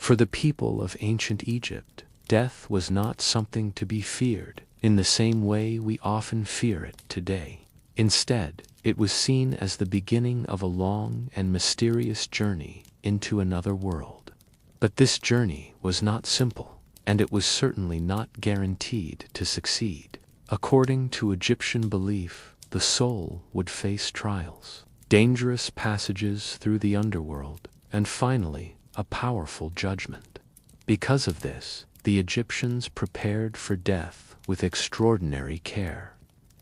For the people of ancient Egypt, death was not something to be feared in the same way we often fear it today. Instead, it was seen as the beginning of a long and mysterious journey into another world. But this journey was not simple, and it was certainly not guaranteed to succeed. According to Egyptian belief, the soul would face trials, dangerous passages through the underworld, and finally, a powerful judgment. Because of this, the Egyptians prepared for death with extraordinary care.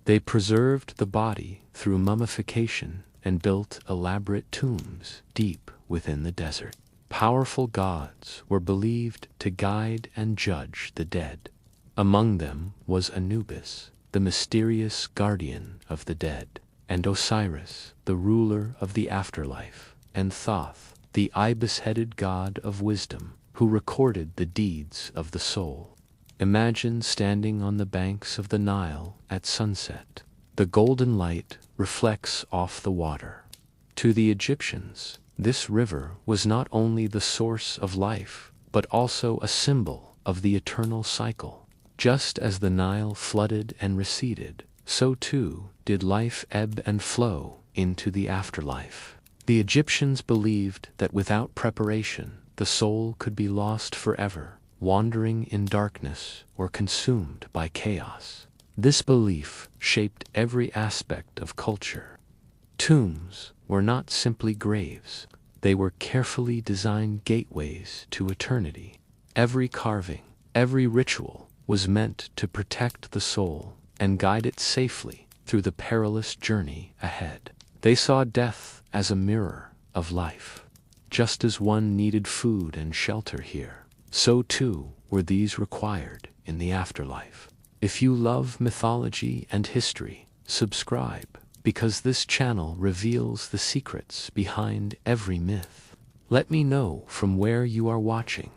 They preserved the body through mummification and built elaborate tombs deep within the desert. Powerful gods were believed to guide and judge the dead. Among them was Anubis, the mysterious guardian of the dead, and Osiris, the ruler of the afterlife, and Thoth, the ibis-headed god of wisdom, who recorded the deeds of the soul. Imagine standing on the banks of the Nile at sunset. The golden light reflects off the water. To the Egyptians, this river was not only the source of life, but also a symbol of the eternal cycle. Just as the Nile flooded and receded, so too did life ebb and flow into the afterlife. The Egyptians believed that without preparation, the soul could be lost forever, wandering in darkness or consumed by chaos. This belief shaped every aspect of culture. Tombs were not simply graves. They were carefully designed gateways to eternity. Every carving, every ritual was meant to protect the soul and guide it safely through the perilous journey ahead. They saw death as a mirror of life. Just as one needed food and shelter here, so too were these required in the afterlife. If you love mythology and history, subscribe, because this channel reveals the secrets behind every myth. Let me know from where you are watching.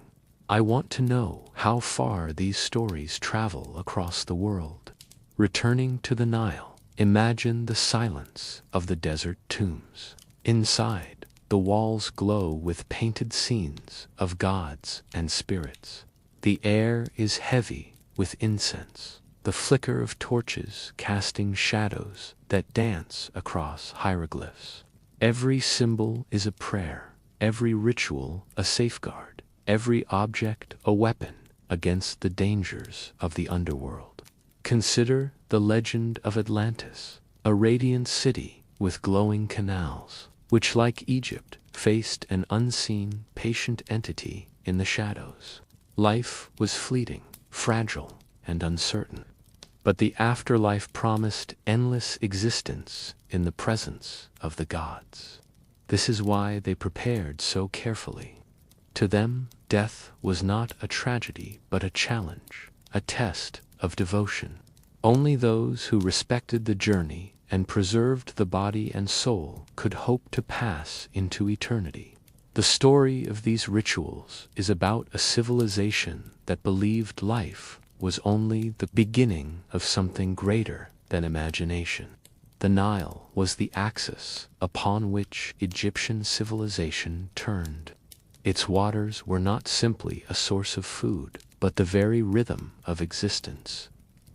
I want to know how far these stories travel across the world. Returning to the Nile, imagine the silence of the desert tombs. Inside, the walls glow with painted scenes of gods and spirits. The air is heavy with incense, the flicker of torches casting shadows that dance across hieroglyphs. Every symbol is a prayer, every ritual a safeguard, every object a weapon against the dangers of the underworld. Consider the legend of Atlantis, a radiant city with glowing canals, which, like Egypt, faced an unseen, patient entity in the shadows. Life was fleeting, fragile, and uncertain. But the afterlife promised endless existence in the presence of the gods. This is why they prepared so carefully. To them, death was not a tragedy but a challenge, a test of devotion. Only those who respected the journey and preserved the body and soul could hope to pass into eternity. The story of these rituals is about a civilization that believed life was only the beginning of something greater than imagination. The Nile was the axis upon which Egyptian civilization turned. Its waters were not simply a source of food, but the very rhythm of existence.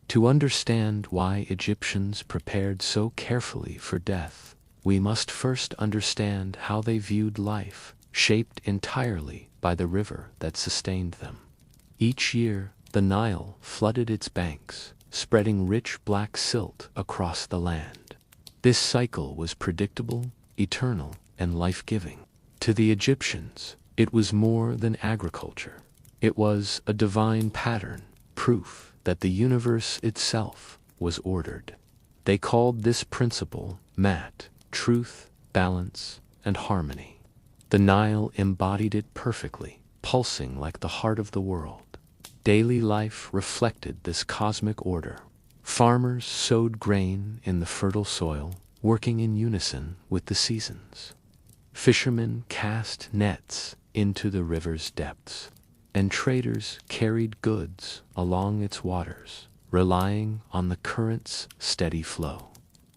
To understand why Egyptians prepared so carefully for death, we must first understand how they viewed life, shaped entirely by the river that sustained them. Each year, the Nile flooded its banks, spreading rich black silt across the land. This cycle was predictable, eternal, and life-giving. To the Egyptians, it was more than agriculture. It was a divine pattern, proof that the universe itself was ordered. They called this principle Mat, truth, balance, and harmony. The Nile embodied it perfectly, pulsing like the heart of the world. Daily life reflected this cosmic order. Farmers sowed grain in the fertile soil, working in unison with the seasons. Fishermen cast nets into the river's depths, and traders carried goods along its waters, relying on the current's steady flow.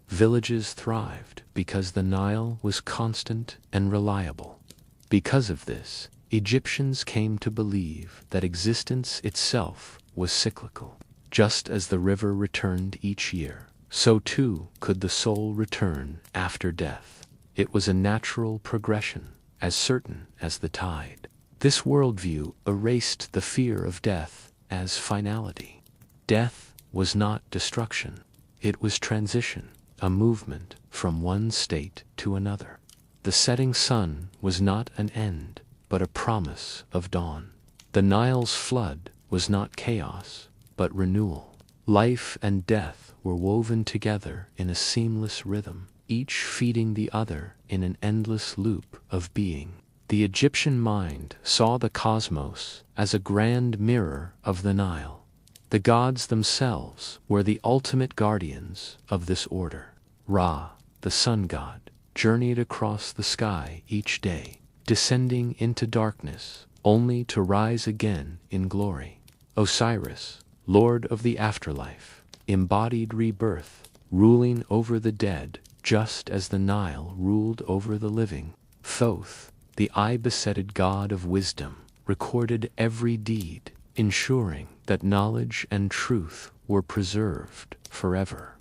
Villages thrived because the Nile was constant and reliable. Because of this, Egyptians came to believe that existence itself was cyclical. Just as the river returned each year, so too could the soul return after death. It was a natural progression, as certain as the tide. This worldview erased the fear of death as finality. Death was not destruction. It was transition, a movement from one state to another. The setting sun was not an end, but a promise of dawn. The Nile's flood was not chaos, but renewal. Life and death were woven together in a seamless rhythm, each feeding the other in an endless loop of being. The Egyptian mind saw the cosmos as a grand mirror of the Nile. The gods themselves were the ultimate guardians of this order. Ra, the sun god, journeyed across the sky each day, descending into darkness, only to rise again in glory. Osiris, lord of the afterlife, embodied rebirth, ruling over the dead just as the Nile ruled over the living. Thoth, the eye-besetted god of wisdom, recorded every deed, ensuring that knowledge and truth were preserved forever.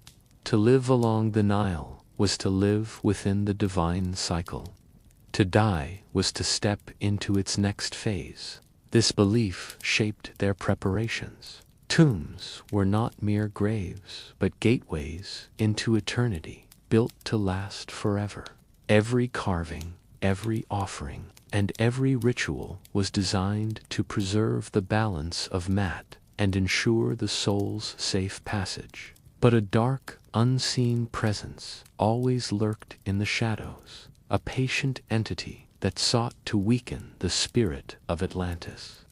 To live along the Nile was to live within the divine cycle. To die was to step into its next phase. This belief shaped their preparations. Tombs were not mere graves, but gateways into eternity, built to last forever. Every carving, every offering, and every ritual was designed to preserve the balance of Mat and ensure the soul's safe passage. But a dark, unseen presence always lurked in the shadows, a patient entity that sought to weaken the spirit of Atlantis.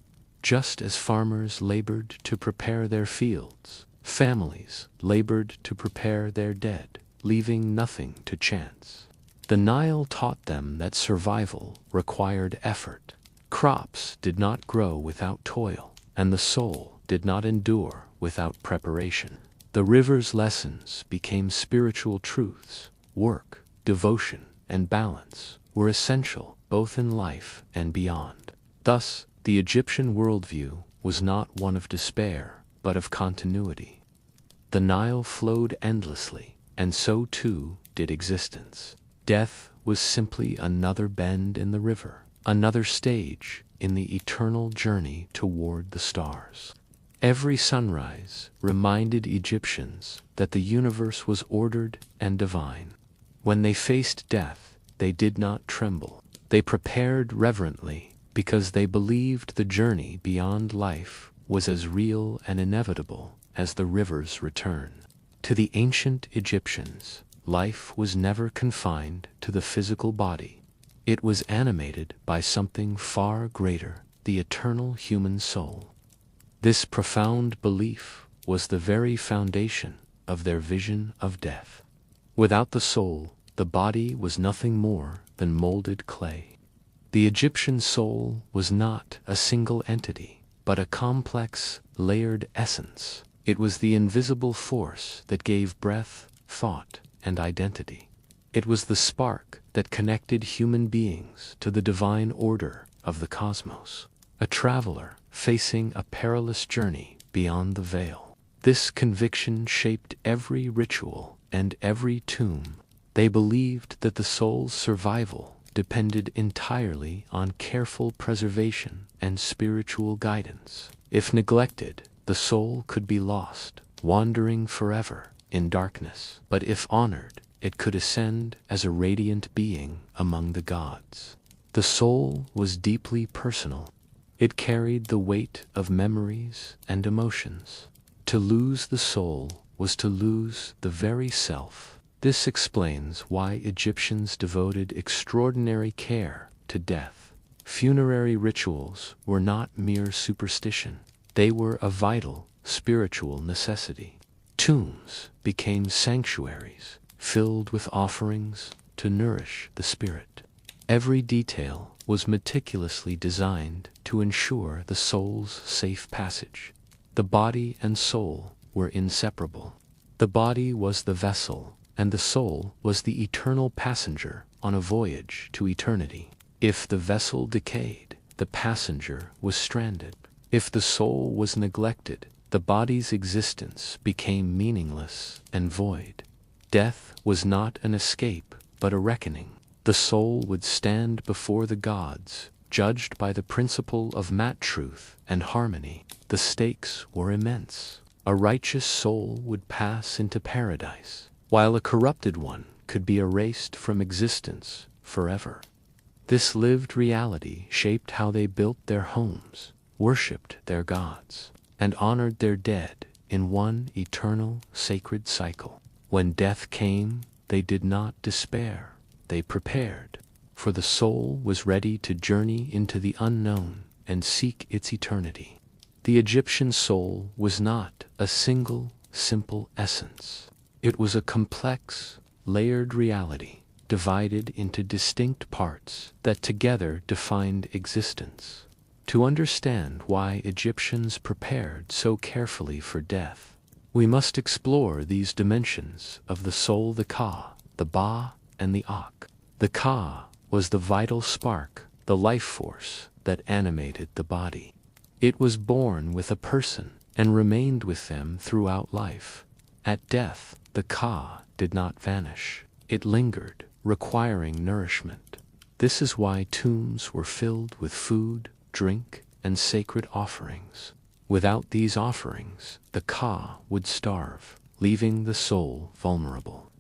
Just as farmers labored to prepare their fields, families labored to prepare their dead, leaving nothing to chance. The Nile taught them that survival required effort. Crops did not grow without toil, and the soul did not endure without preparation. The river's lessons became spiritual truths. Work, devotion, and balance were essential both in life and beyond. Thus, the Egyptian worldview was not one of despair, but of continuity. The Nile flowed endlessly, and so too did existence. Death was simply another bend in the river, another stage in the eternal journey toward the stars. Every sunrise reminded Egyptians that the universe was ordered and divine. When they faced death, they did not tremble. They prepared reverently because they believed the journey beyond life was as real and inevitable as the river's return. To the ancient Egyptians, life was never confined to the physical body. It was animated by something far greater, the eternal human soul. This profound belief was the very foundation of their vision of death. Without the soul, the body was nothing more than molded clay. The Egyptian soul was not a single entity, but a complex, layered essence. It was the invisible force that gave breath, thought, and identity. It was the spark that connected human beings to the divine order of the cosmos, a traveler facing a perilous journey beyond the veil. This conviction shaped every ritual and every tomb. They believed that the soul's survival depended entirely on careful preservation and spiritual guidance. If neglected, the soul could be lost, wandering forever in darkness. But if honored, it could ascend as a radiant being among the gods. The soul was deeply personal. It carried the weight of memories and emotions. To lose the soul was to lose the very self. This explains why Egyptians devoted extraordinary care to death. Funerary rituals were not mere superstition. They were a vital, spiritual necessity. Tombs became sanctuaries, filled with offerings to nourish the spirit. Every detail was meticulously designed to ensure the soul's safe passage. The body and soul were inseparable. The body was the vessel, and the soul was the eternal passenger on a voyage to eternity. If the vessel decayed, the passenger was stranded. If the soul was neglected, the body's existence became meaningless and void. Death was not an escape, but a reckoning. The soul would stand before the gods, judged by the principle of truth and harmony. The stakes were immense. A righteous soul would pass into paradise, while a corrupted one could be erased from existence forever. This lived reality shaped how they built their homes, worshipped their gods, and honored their dead in one eternal sacred cycle. When death came, they did not despair. They prepared, for the soul was ready to journey into the unknown and seek its eternity. The Egyptian soul was not a single, simple essence. It was a complex, layered reality, divided into distinct parts that together defined existence. To understand why Egyptians prepared so carefully for death, we must explore these dimensions of the soul: the Ka, the Ba, and the Ak. The Ka was the vital spark, the life force that animated the body. It was born with a person and remained with them throughout life. At death, the Ka did not vanish. It lingered, requiring nourishment. This is why tombs were filled with food, drink, and sacred offerings. Without these offerings, the Ka would starve, leaving the soul vulnerable.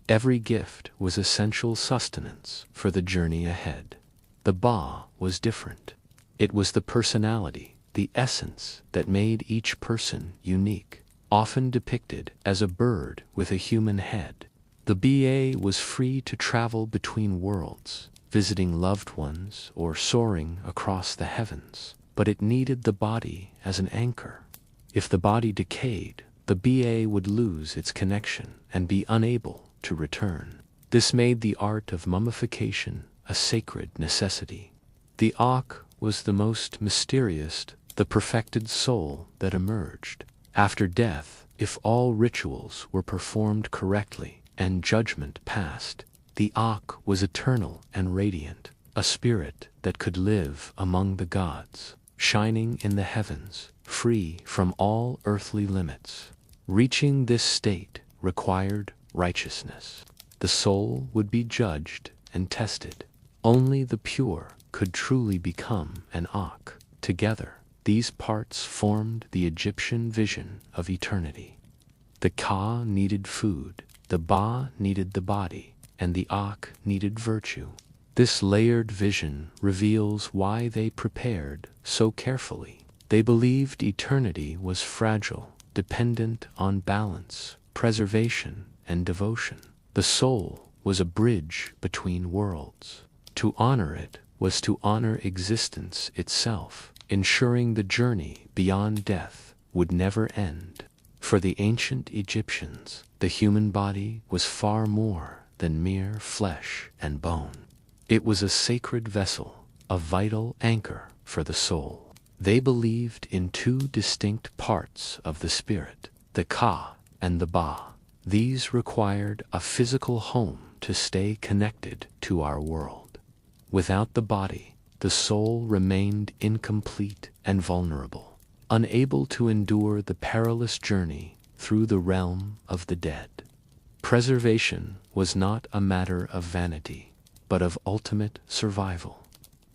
Every gift was essential sustenance for the journey ahead. The Ba was different. It was the personality, the essence that made each person unique, often depicted as a bird with a human head. The Ba was free to travel between worlds, visiting loved ones or soaring across the heavens, but it needed the body as an anchor. If the body decayed, the Ba would lose its connection and be unable to return. This made the art of mummification a sacred necessity. The Ak was the most mysterious, the perfected soul that emerged. After death, if all rituals were performed correctly and judgment passed, the Ak was eternal and radiant, a spirit that could live among the gods, shining in the heavens, free from all earthly limits. Reaching this state required righteousness. The soul would be judged and tested. Only the pure could truly become an Ak. Together, these parts formed the Egyptian vision of eternity. The Ka needed food, the Ba needed the body, and the Ak needed virtue. This layered vision reveals why they prepared so carefully. They believed eternity was fragile, dependent on balance, preservation, and devotion. The soul was a bridge between worlds. To honor it was to honor existence itself, ensuring the journey beyond death would never end. For the ancient Egyptians, the human body was far more than mere flesh and bone. It was a sacred vessel, a vital anchor for the soul. They believed in two distinct parts of the spirit, the Ka and the Ba. These required a physical home to stay connected to our world. Without the body, the soul remained incomplete and vulnerable, unable to endure the perilous journey through the realm of the dead. Preservation was not a matter of vanity, but of ultimate survival.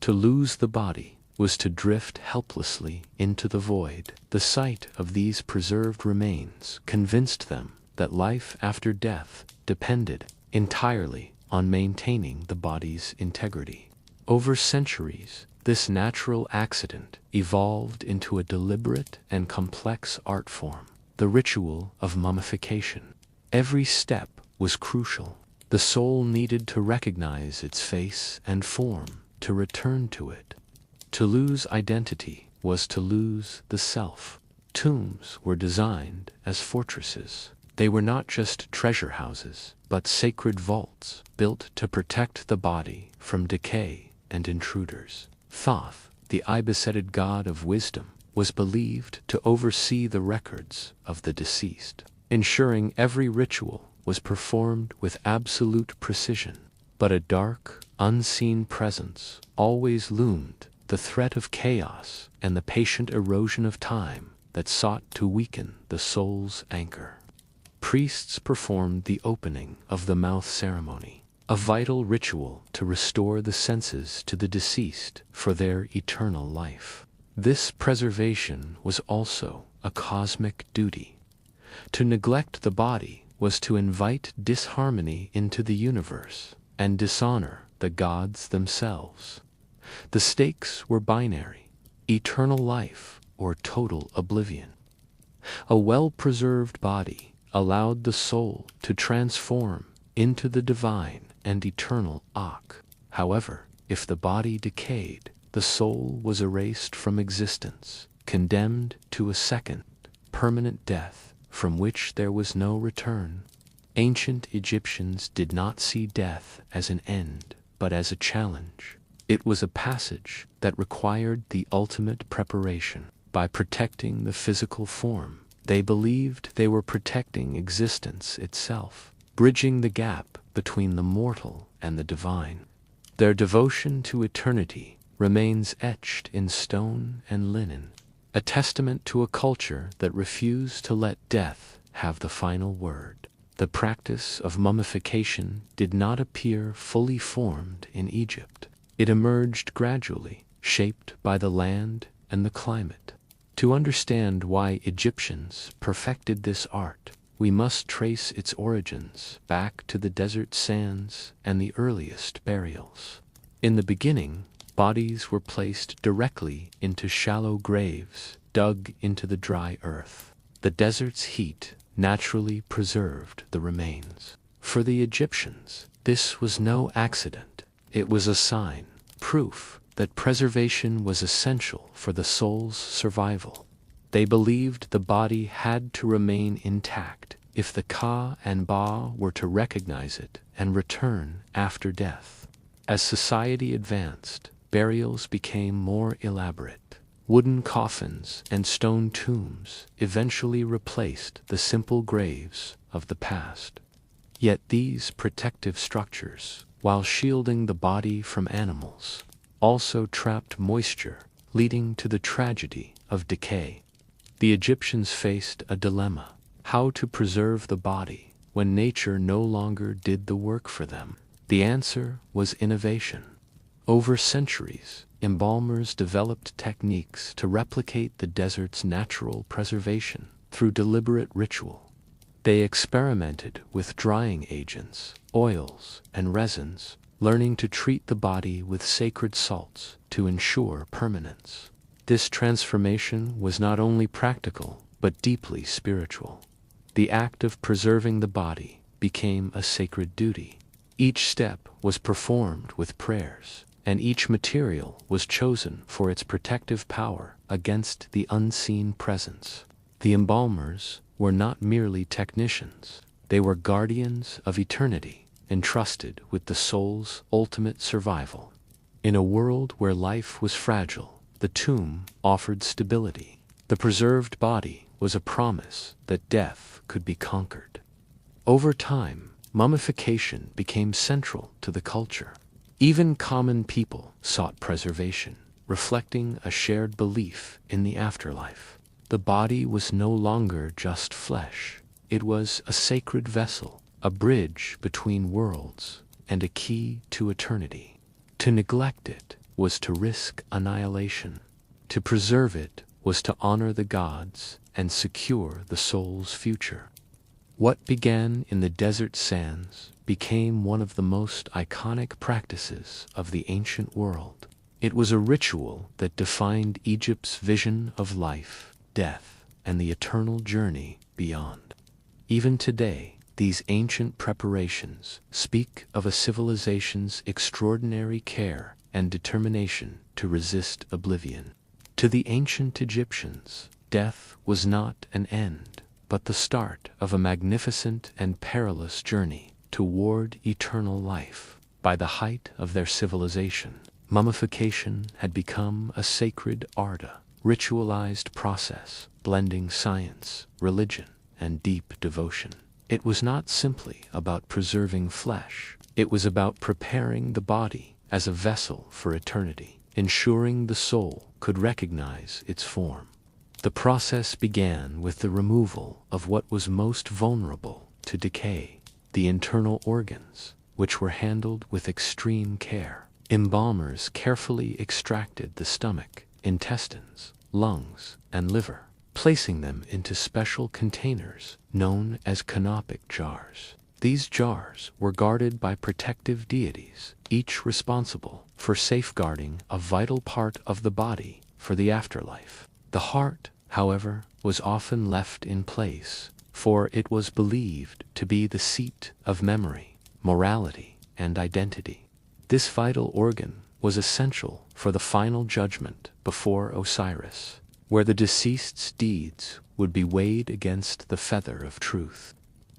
To lose the body was to drift helplessly into the void. The sight of these preserved remains convinced them that life after death depended entirely on maintaining the body's integrity. Over centuries, this natural accident evolved into a deliberate and complex art form, the ritual of mummification. Every step was crucial. The soul needed to recognize its face and form, to return to it. To lose identity was to lose the self. Tombs were designed as fortresses. They were not just treasure houses, but sacred vaults built to protect the body from decay and intruders. Thoth, the ibis-headed god of wisdom, was believed to oversee the records of the deceased, ensuring every ritual was performed with absolute precision. But a dark, unseen presence always loomed, the threat of chaos and the patient erosion of time that sought to weaken the soul's anchor. Priests performed the opening of the mouth ceremony, a vital ritual to restore the senses to the deceased for their eternal life. This preservation was also a cosmic duty. To neglect the body was to invite disharmony into the universe and dishonor the gods themselves. The stakes were binary: eternal life or total oblivion. A well-preserved body allowed the soul to transform into the divine and eternal Akh. However, if the body decayed, the soul was erased from existence, condemned to a second, permanent death from which there was no return. Ancient Egyptians did not see death as an end, but as a challenge. It was a passage that required the ultimate preparation. By protecting the physical form, they believed they were protecting existence itself, bridging the gap between the mortal and the divine. Their devotion to eternity remains etched in stone and linen, a testament to a culture that refused to let death have the final word. The practice of mummification did not appear fully formed in Egypt. It emerged gradually, shaped by the land and the climate. To understand why Egyptians perfected this art, we must trace its origins back to the desert sands and the earliest burials. In the beginning, bodies were placed directly into shallow graves dug into the dry earth. The desert's heat naturally preserved the remains. For the Egyptians, this was no accident. It was a sign, proof that preservation was essential for the soul's survival. They believed the body had to remain intact if the Ka and Ba were to recognize it and return after death. As society advanced, burials became more elaborate. Wooden coffins and stone tombs eventually replaced the simple graves of the past. Yet these protective structures, while shielding the body from animals, also trapped moisture, leading to the tragedy of decay. The Egyptians faced a dilemma: how to preserve the body when nature no longer did the work for them. The answer was innovation. Over centuries, embalmers developed techniques to replicate the desert's natural preservation through deliberate ritual. They experimented with drying agents, oils, and resins, learning to treat the body with sacred salts to ensure permanence. This transformation was not only practical, but deeply spiritual. The act of preserving the body became a sacred duty. Each step was performed with prayers, and each material was chosen for its protective power against the unseen presence. The embalmers were not merely technicians. They were guardians of eternity, entrusted with the soul's ultimate survival. In a world where life was fragile, the tomb offered stability. The preserved body was a promise that death could be conquered. Over time, mummification became central to the culture. Even common people sought preservation, reflecting a shared belief in the afterlife. The body was no longer just flesh. It was a sacred vessel, a bridge between worlds, and a key to eternity. To neglect it was to risk annihilation. To preserve it was to honor the gods and secure the soul's future. What began in the desert sands became one of the most iconic practices of the ancient world. It was a ritual that defined Egypt's vision of life, death, and the eternal journey beyond. Even today, these ancient preparations speak of a civilization's extraordinary care and determination to resist oblivion. To the ancient Egyptians, death was not an end, but the start of a magnificent and perilous journey toward eternal life. By the height of their civilization, mummification had become a sacred art, a ritualized process, blending science, religion, and deep devotion. It was not simply about preserving flesh. It was about preparing the body as a vessel for eternity. ensuring the soul could recognize its form. The process began with the removal of what was most vulnerable to decay, the internal organs, which were handled with extreme care. Embalmers carefully extracted the stomach, intestines, lungs, and liver, placing them into special containers known as canopic jars. These jars were guarded by protective deities, each responsible for safeguarding a vital part of the body for the afterlife. The heart, however, was often left in place, for it was believed to be the seat of memory, morality, and identity. This vital organ was essential for the final judgment before Osiris, where the deceased's deeds would be weighed against the feather of truth.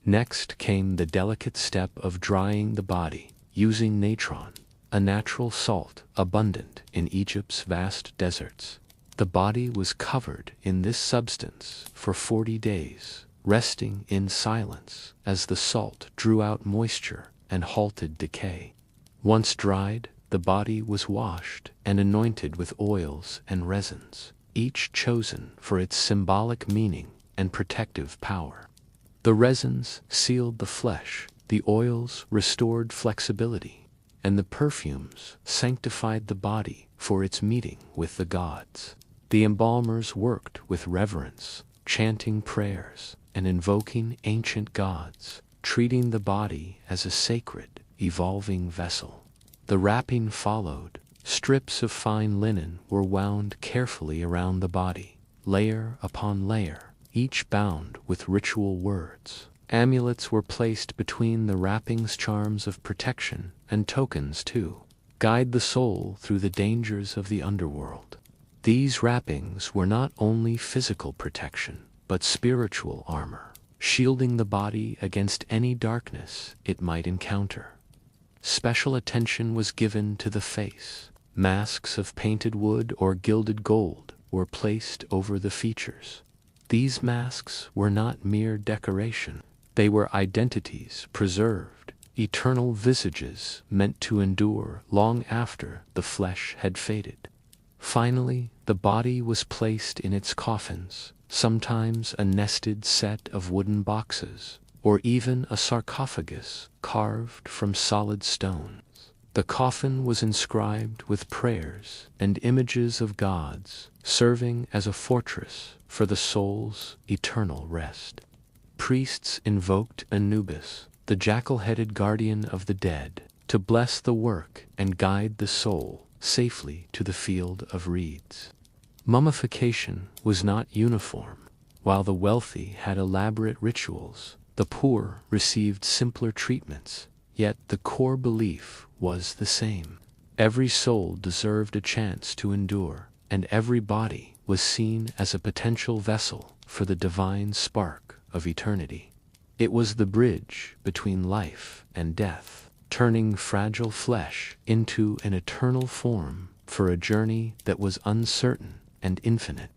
Next came the delicate step of drying the body using natron, a natural salt abundant in Egypt's vast deserts. The body was covered in this substance for 40 days, resting in silence as the salt drew out moisture and halted decay. Once dried, the body was washed and anointed with oils and resins, each chosen for its symbolic meaning and protective power. The resins sealed the flesh, the oils restored flexibility, and the perfumes sanctified the body for its meeting with the gods. The embalmers worked with reverence, chanting prayers and invoking ancient gods, treating the body as a sacred, evolving vessel. The wrapping followed. Strips of fine linen were wound carefully around the body, layer upon layer, each bound with ritual words. Amulets were placed between the wrappings, charms of protection and tokens to guide the soul through the dangers of the underworld. These wrappings were not only physical protection, but spiritual armor, shielding the body against any darkness it might encounter. Special attention was given to the face. Masks of painted wood or gilded gold were placed over the features. These masks were not mere decoration. They were identities preserved, eternal visages meant to endure long after the flesh had faded. Finally, the body was placed in its coffins, sometimes a nested set of wooden boxes, or even a sarcophagus carved from solid stone. The coffin was inscribed with prayers and images of gods, serving as a fortress for the soul's eternal rest. Priests invoked Anubis, the jackal-headed guardian of the dead, to bless the work and guide the soul safely to the field of reeds. Mummification was not uniform. While the wealthy had elaborate rituals, the poor received simpler treatments, yet the core belief was the same. Every soul deserved a chance to endure, and every body was seen as a potential vessel for the divine spark of eternity. It was the bridge between life and death, turning fragile flesh into an eternal form for a journey that was uncertain and infinite.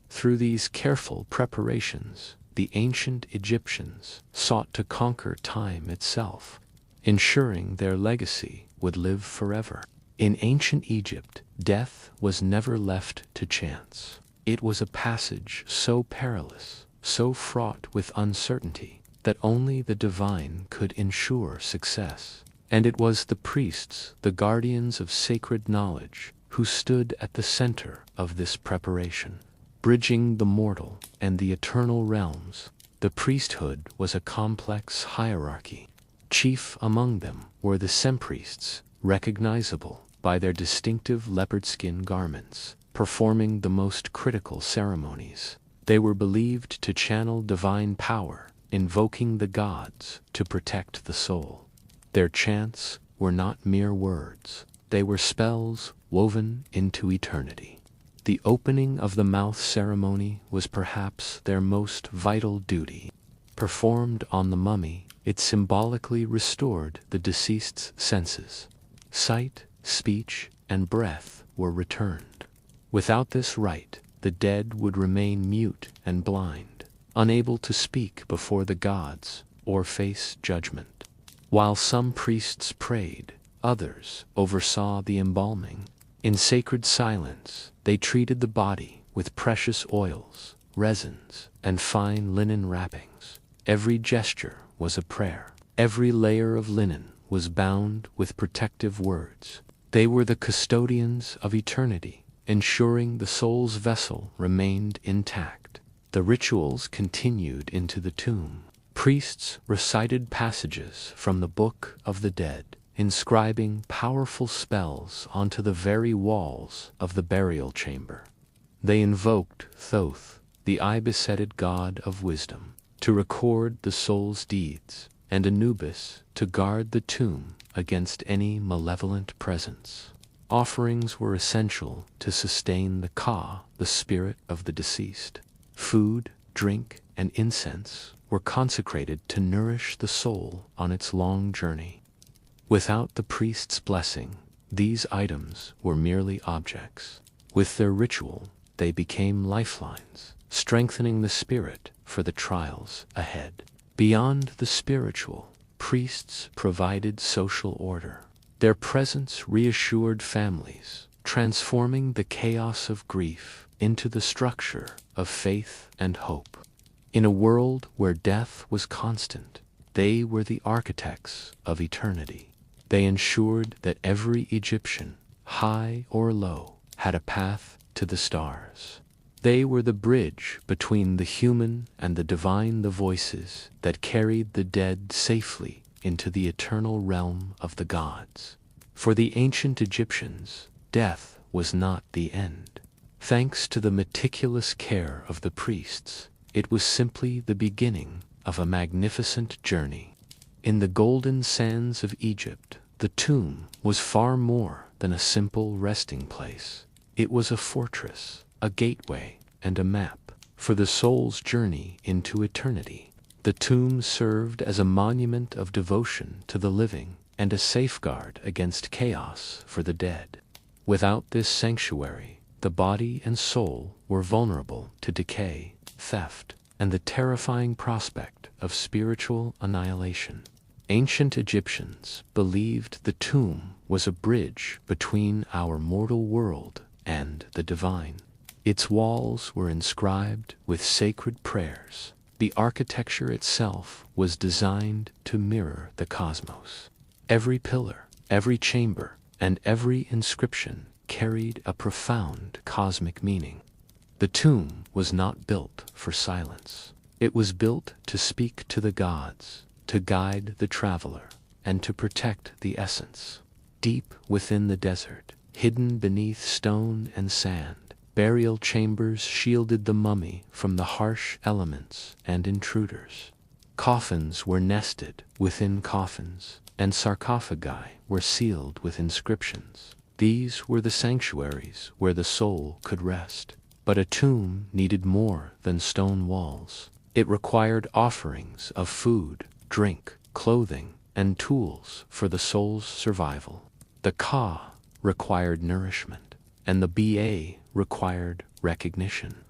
Through these careful preparations, the ancient Egyptians sought to conquer time itself, ensuring their legacy would live forever. In ancient Egypt, death was never left to chance. It was a passage so perilous, so fraught with uncertainty, that only the divine could ensure success. And it was the priests, the guardians of sacred knowledge, who stood at the center of this preparation, bridging the mortal and the eternal realms. The priesthood was a complex hierarchy. Chief among them were the sempriests, recognizable by their distinctive leopard skin garments, performing the most critical ceremonies. They were believed to channel divine power, invoking the gods to protect the soul. Their chants were not mere words. They were spells woven into eternity. The opening of the mouth ceremony was perhaps their most vital duty. Performed on the mummy, it symbolically restored the deceased's senses. Sight, speech, and breath were returned. Without this rite, the dead would remain mute and blind, unable to speak before the gods or face judgment. While some priests prayed, others oversaw the embalming, In sacred silence, they treated the body with precious oils, resins, and fine linen wrappings. Every gesture was a prayer. Every layer of linen was bound with protective words. They were the custodians of eternity, ensuring the soul's vessel remained intact. The rituals continued into the tomb. Priests recited passages from the Book of the Dead, inscribing powerful spells onto the very walls of the burial chamber. They invoked Thoth, the ibis-headed god of wisdom, to record the soul's deeds, and Anubis to guard the tomb against any malevolent presence. Offerings were essential to sustain the Ka, the spirit of the deceased. Food, drink, and incense were consecrated to nourish the soul on its long journey. Without the priest's blessing, these items were merely objects. With their ritual, they became lifelines, strengthening the spirit for the trials ahead. Beyond the spiritual, priests provided social order. Their presence reassured families, transforming the chaos of grief into the structure of faith and hope. In a world where death was constant, they were the architects of eternity. They ensured that every Egyptian, high or low, had a path to the stars. They were the bridge between the human and the divine, the voices that carried the dead safely into the eternal realm of the gods. For the ancient Egyptians, death was not the end. Thanks to the meticulous care of the priests, it was simply the beginning of a magnificent journey. In the golden sands of Egypt, the tomb was far more than a simple resting place. It was a fortress, a gateway, and a map for the soul's journey into eternity. The tomb served as a monument of devotion to the living and a safeguard against chaos for the dead. Without this sanctuary, the body and soul were vulnerable to decay, theft, and the terrifying prospect of spiritual annihilation. Ancient Egyptians believed the tomb was a bridge between our mortal world and the divine. Its walls were inscribed with sacred prayers. The architecture itself was designed to mirror the cosmos. Every pillar, every chamber, and every inscription carried a profound cosmic meaning. The tomb was not built for silence. It was built to speak to the gods, to guide the traveler, and to protect the essence. Deep within the desert, hidden beneath stone and sand, burial chambers shielded the mummy from the harsh elements and intruders. Coffins were nested within coffins, and sarcophagi were sealed with inscriptions. These were the sanctuaries where the soul could rest. But a tomb needed more than stone walls. It required offerings of food, drink, clothing, and tools for the soul's survival. The Ka required nourishment, and the Ba required recognition.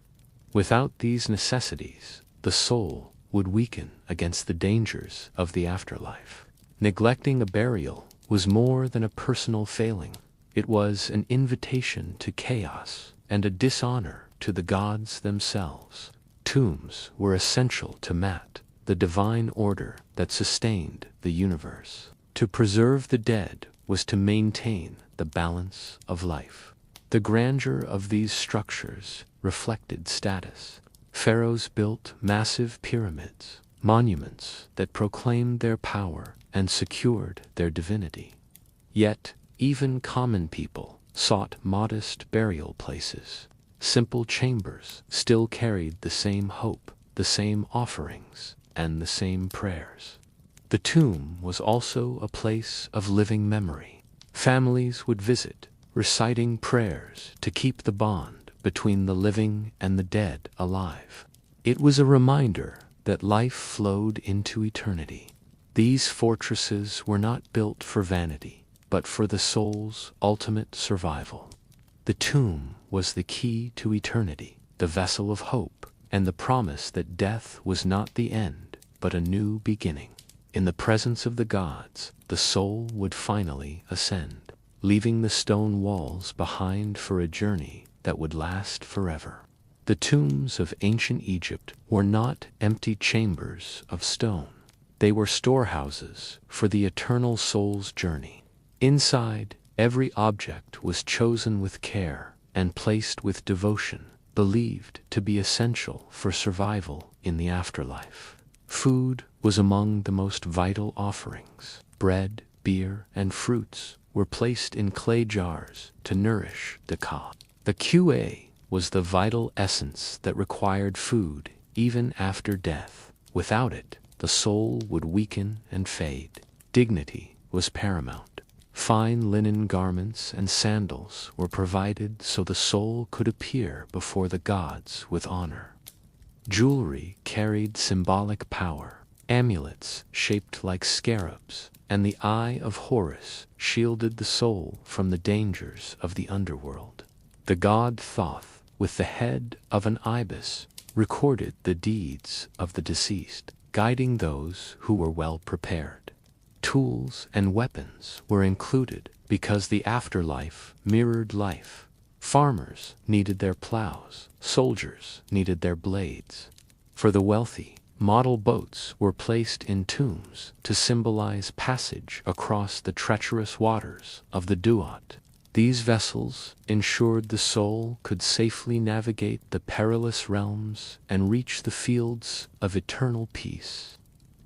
Without these necessities, the soul would weaken against the dangers of the afterlife. Neglecting a burial was more than a personal failing. It was an invitation to chaos and a dishonor to the gods themselves. Tombs were essential to Mat, the divine order that sustained the universe. To preserve the dead was to maintain the balance of life. The grandeur of these structures reflected status. Pharaohs built massive pyramids, monuments that proclaimed their power and secured their divinity. Yet, even common people sought modest burial places. Simple chambers still carried the same hope, the same offerings, and the same prayers. The tomb was also a place of living memory. Families would visit, reciting prayers to keep the bond between the living and the dead alive. It was a reminder that life flowed into eternity. These fortresses were not built for vanity, but for the soul's ultimate survival. The tomb was the key to eternity, the vessel of hope, and the promise that death was not the end, but a new beginning. In the presence of the gods, the soul would finally ascend. leaving the stone walls behind for a journey that would last forever. The tombs of ancient Egypt were not empty chambers of stone. They were storehouses for the eternal soul's journey. Inside, every object was chosen with care and placed with devotion, believed to be essential for survival in the afterlife. Food was among the most vital offerings. Bread, beer, and fruits were placed in clay jars to nourish the ka. The qa was the vital essence that required food even after death. Without it, the soul would weaken and fade. Dignity was paramount. Fine linen garments and sandals were provided so the soul could appear before the gods with honor. Jewelry carried symbolic power. Amulets shaped like scarabs and the eye of Horus shielded the soul from the dangers of the underworld. The god Thoth, with the head of an ibis, recorded the deeds of the deceased, guiding those who were well prepared. Tools and weapons were included because the afterlife mirrored life. Farmers needed their plows, soldiers needed their blades. For the wealthy, model boats were placed in tombs to symbolize passage across the treacherous waters of the Duat. These vessels ensured the soul could safely navigate the perilous realms and reach the fields of eternal peace.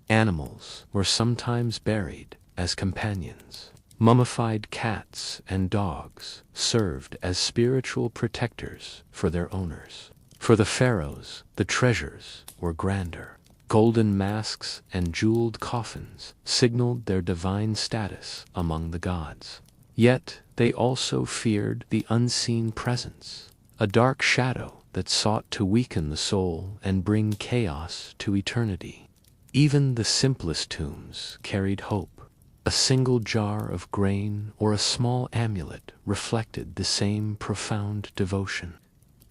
Animals were sometimes buried as companions. Mummified cats and dogs served as spiritual protectors for their owners. For the pharaohs, the treasures were grander. Golden masks and jeweled coffins signaled their divine status among the gods. Yet they also feared the unseen presence, a dark shadow that sought to weaken the soul and bring chaos to eternity. Even the simplest tombs carried hope. A single jar of grain or a small amulet reflected the same profound devotion.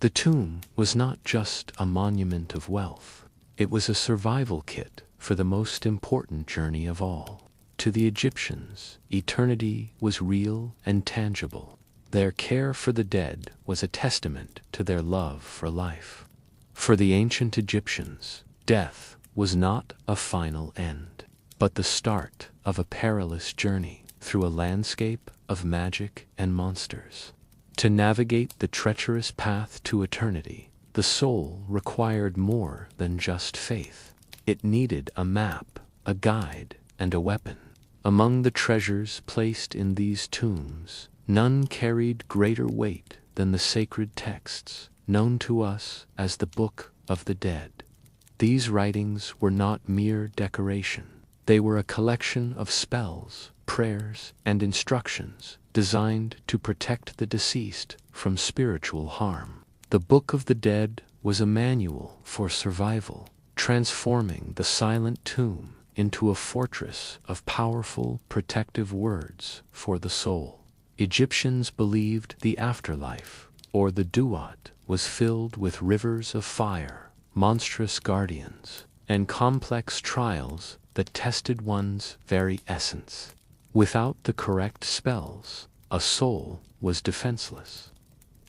The tomb was not just a monument of wealth. It was a survival kit for the most important journey of all. To the Egyptians, eternity was real and tangible. Their care for the dead was a testament to their love for life. For the ancient Egyptians, death was not a final end, but the start of a perilous journey through a landscape of magic and monsters. To navigate the treacherous path to eternity, the soul required more than just faith. It needed a map, a guide, and a weapon. Among the treasures placed in these tombs, none carried greater weight than the sacred texts, known to us as the Book of the Dead. These writings were not mere decoration. They were a collection of spells, prayers, and instructions designed to protect the deceased from spiritual harm. The Book of the Dead was a manual for survival, transforming the silent tomb into a fortress of powerful protective words for the soul. Egyptians believed the afterlife, or the Duat, was filled with rivers of fire, monstrous guardians, and complex trials that tested one's very essence. Without the correct spells, a soul was defenseless.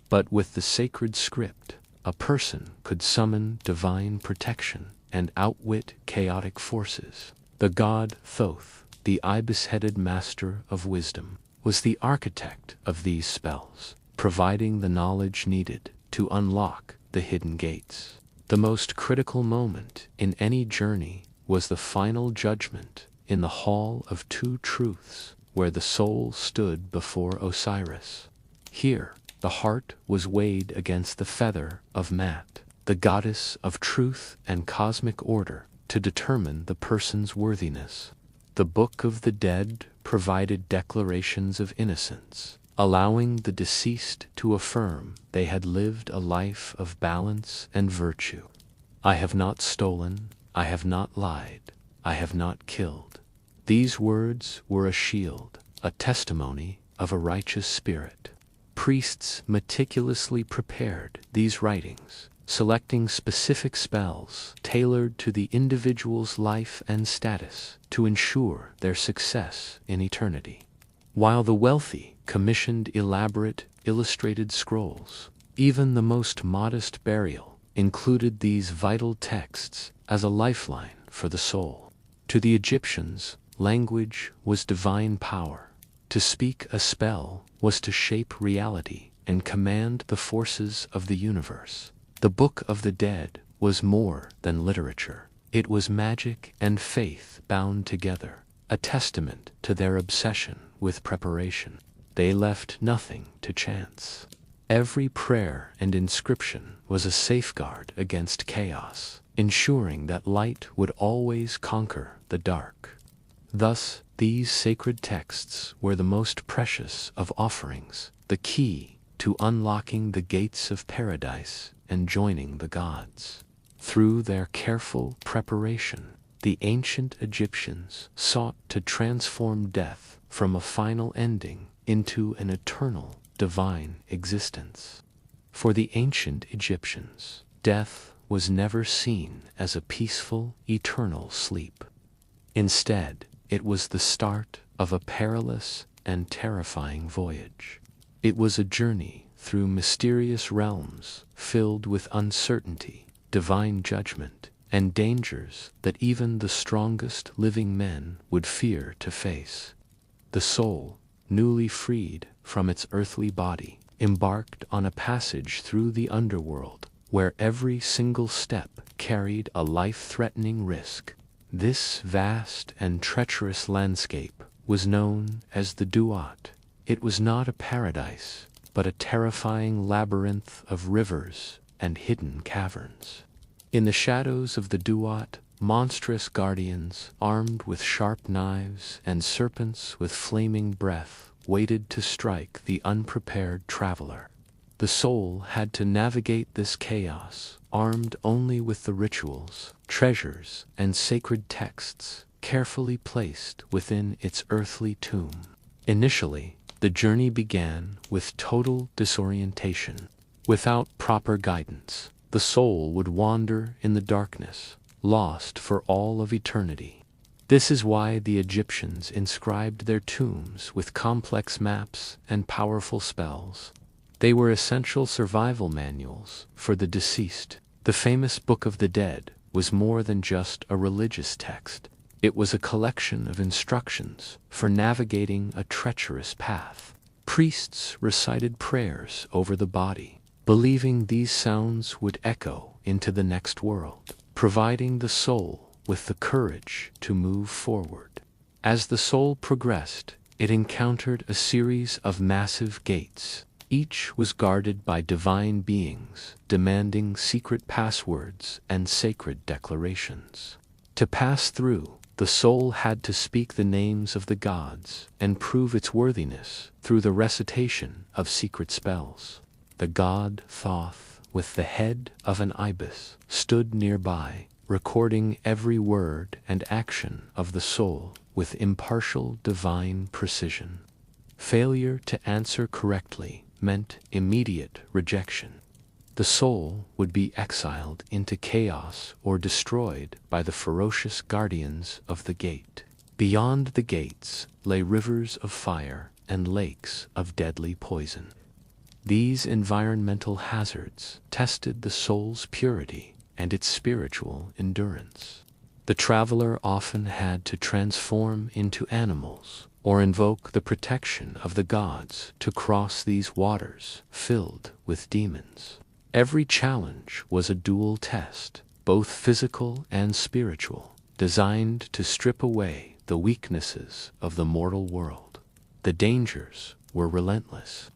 But with the sacred script, a person could summon divine protection and outwit chaotic forces. The god Thoth, the ibis-headed master of wisdom, was the architect of these spells, providing the knowledge needed to unlock the hidden gates. The most critical moment in any journey was the final judgment in the Hall of Two Truths, where the soul stood before Osiris. Here, the heart was weighed against the feather of Mat, the goddess of truth and cosmic order, to determine the person's worthiness. The Book of the Dead provided declarations of innocence, allowing the deceased to affirm they had lived a life of balance and virtue. I have not stolen, I have not lied, I have not killed. These words were a shield, a testimony of a righteous spirit. Priests meticulously prepared these writings, selecting specific spells tailored to the individual's life and status to ensure their success in eternity. While the wealthy commissioned elaborate, illustrated scrolls. Even the most modest burial included these vital texts as a lifeline for the soul. To the Egyptians, language was divine power. To speak a spell was to shape reality and command the forces of the universe. The Book of the Dead was more than literature. It was magic and faith bound together, a testament to their obsession with preparation. They left nothing to chance. Every prayer and inscription was a safeguard against chaos, ensuring that light would always conquer the dark. Thus, these sacred texts were the most precious of offerings, the key to unlocking the gates of paradise and joining the gods. Through their careful preparation, the ancient Egyptians sought to transform death from a final ending into an eternal, divine existence. For the ancient Egyptians, death was never seen as a peaceful, eternal sleep. Instead, it was the start of a perilous and terrifying voyage. It was a journey through mysterious realms filled with uncertainty, divine judgment, and dangers that even the strongest living men would fear to face. The soul, newly freed from its earthly body, embarked on a passage through the underworld where every single step carried a life-threatening risk. This vast and treacherous landscape was known as the Duat. It was not a paradise, but a terrifying labyrinth of rivers and hidden caverns. In the shadows of the Duat, monstrous guardians, armed with sharp knives and serpents with flaming breath, waited to strike the unprepared traveler. The soul had to navigate this chaos, armed only with the rituals, treasures, and sacred texts carefully placed within its earthly tomb. Initially, the journey began with total disorientation. Without proper guidance, the soul would wander in the darkness, lost for all of eternity. This is why the Egyptians inscribed their tombs with complex maps and powerful spells. They were essential survival manuals for the deceased. The famous Book of the Dead was more than just a religious text. It was a collection of instructions for navigating a treacherous path. Priests recited prayers over the body, believing these sounds would echo into the next world, providing the soul with the courage to move forward. As the soul progressed, it encountered a series of massive gates. Each was guarded by divine beings, demanding secret passwords and sacred declarations. To pass through, the soul had to speak the names of the gods and prove its worthiness through the recitation of secret spells. The god Thoth, with the head of an ibis, stood nearby, recording every word and action of the soul with impartial divine precision. Failure to answer correctly meant immediate rejection. The soul would be exiled into chaos or destroyed by the ferocious guardians of the gate. Beyond the gates lay rivers of fire and lakes of deadly poison. These environmental hazards tested the soul's purity and its spiritual endurance. The traveler often had to transform into animals or invoke the protection of the gods to cross these waters filled with demons. Every challenge was a dual test, both physical and spiritual, designed to strip away the weaknesses of the mortal world. The dangers were relentless.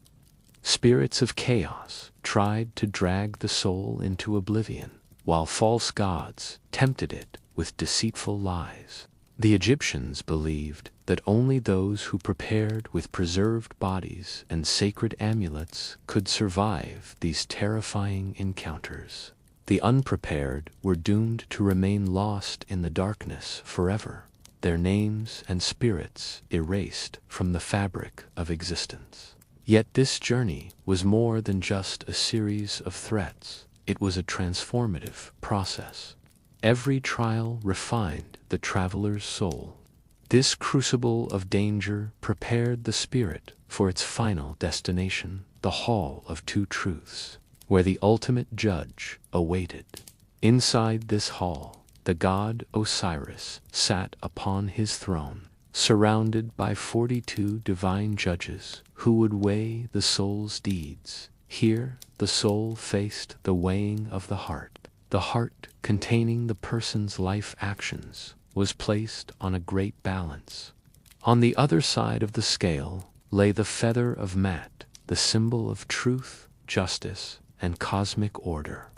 Spirits of chaos tried to drag the soul into oblivion, while false gods tempted it with deceitful lies. The Egyptians believed that only those who prepared with preserved bodies and sacred amulets could survive these terrifying encounters. The unprepared were doomed to remain lost in the darkness forever, their names and spirits erased from the fabric of existence. Yet this journey was more than just a series of threats. It was a transformative process. Every trial refined the traveler's soul. This crucible of danger prepared the spirit for its final destination, the Hall of Two Truths, where the ultimate judge awaited. Inside this hall, the god Osiris sat upon his throne, surrounded by 42 divine judges who would weigh the soul's deeds. Here, the soul faced the weighing of the heart containing the person's life actions, was placed on a great balance. On the other side of the scale lay the feather of Mat, the symbol of truth, justice, and cosmic order.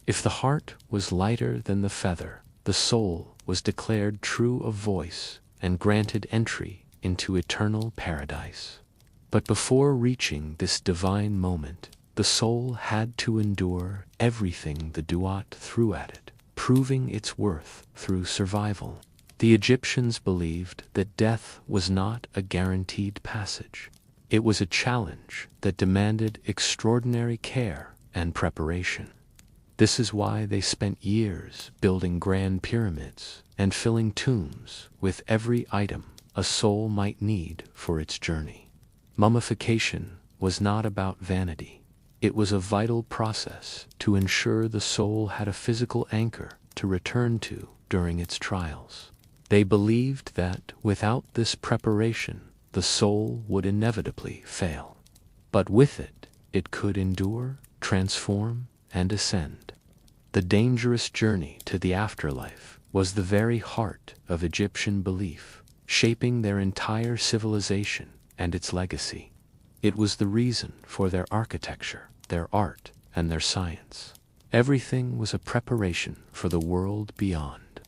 If the heart was lighter than the feather, the soul was declared true of voice and granted entry into eternal paradise. But before reaching this divine moment, the soul had to endure everything the duat threw at it, proving its worth through survival. The Egyptians believed that death was not a guaranteed passage. It was a challenge that demanded extraordinary care and preparation. This is why they spent years building grand pyramids and filling tombs with every item a soul might need for its journey. Mummification was not about vanity. It was a vital process to ensure the soul had a physical anchor to return to during its trials. They believed that without this preparation, the soul would inevitably fail. But with it, it could endure, transform, and ascend. The dangerous journey to the afterlife was the very heart of Egyptian belief, shaping their entire civilization and its legacy. It was the reason for their architecture, their art, and their science. Everything was a preparation for the world beyond.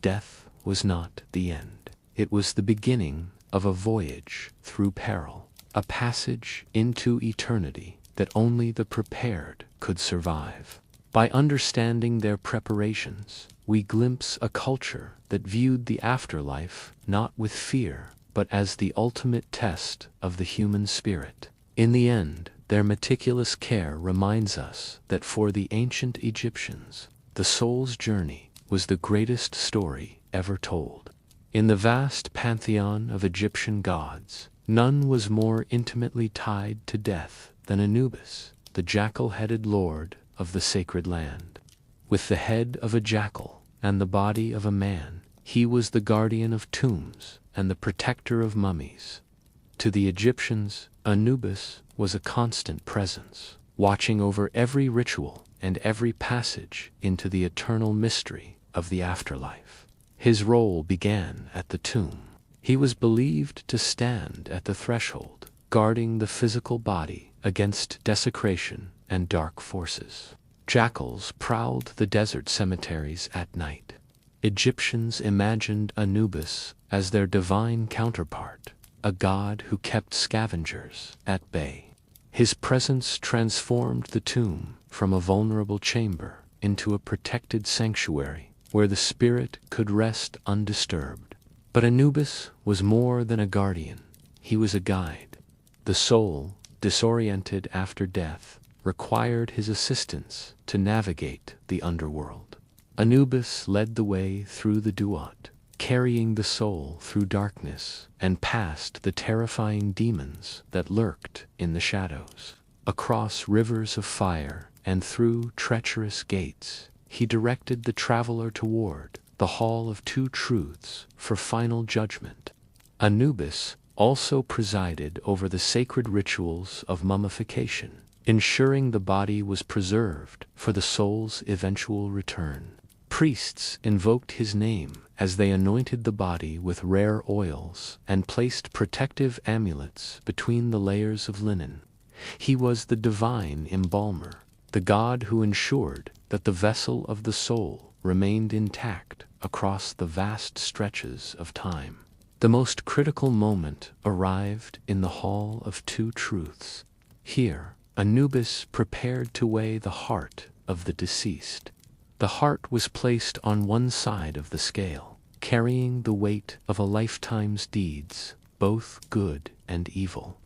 Death was not the end. It was the beginning of a voyage through peril, a passage into eternity that only the prepared could survive. By understanding their preparations, we glimpse a culture that viewed the afterlife not with fear, but as the ultimate test of the human spirit. In the end, their meticulous care reminds us that for the ancient Egyptians, the soul's journey was the greatest story ever told. In the vast pantheon of Egyptian gods, none was more intimately tied to death than Anubis, the jackal-headed lord of the sacred land. With the head of a jackal and the body of a man, he was the guardian of tombs and the protector of mummies. To the Egyptians, Anubis was a constant presence, watching over every ritual and every passage into the eternal mystery of the afterlife. His role began at the tomb. He was believed to stand at the threshold, guarding the physical body against desecration and dark forces. Jackals prowled the desert cemeteries at night. Egyptians imagined Anubis as their divine counterpart, a god who kept scavengers at bay. His presence transformed the tomb from a vulnerable chamber into a protected sanctuary where the spirit could rest undisturbed. But Anubis was more than a guardian. He was a guide. The soul, disoriented after death, required his assistance to navigate the underworld. Anubis led the way through the duat, carrying the soul through darkness and past the terrifying demons that lurked in the shadows. Across rivers of fire and through treacherous gates, he directed the traveler toward the Hall of Two Truths for final judgment. Anubis also presided over the sacred rituals of mummification, ensuring the body was preserved for the soul's eventual return. Priests invoked his name as they anointed the body with rare oils and placed protective amulets between the layers of linen. He was the divine embalmer, the god who ensured that the vessel of the soul remained intact across the vast stretches of time. The most critical moment arrived in the Hall of Two Truths. Here, Anubis prepared to weigh the heart of the deceased. The heart was placed on one side of the scale, carrying the weight of a lifetime's deeds, both good and evil.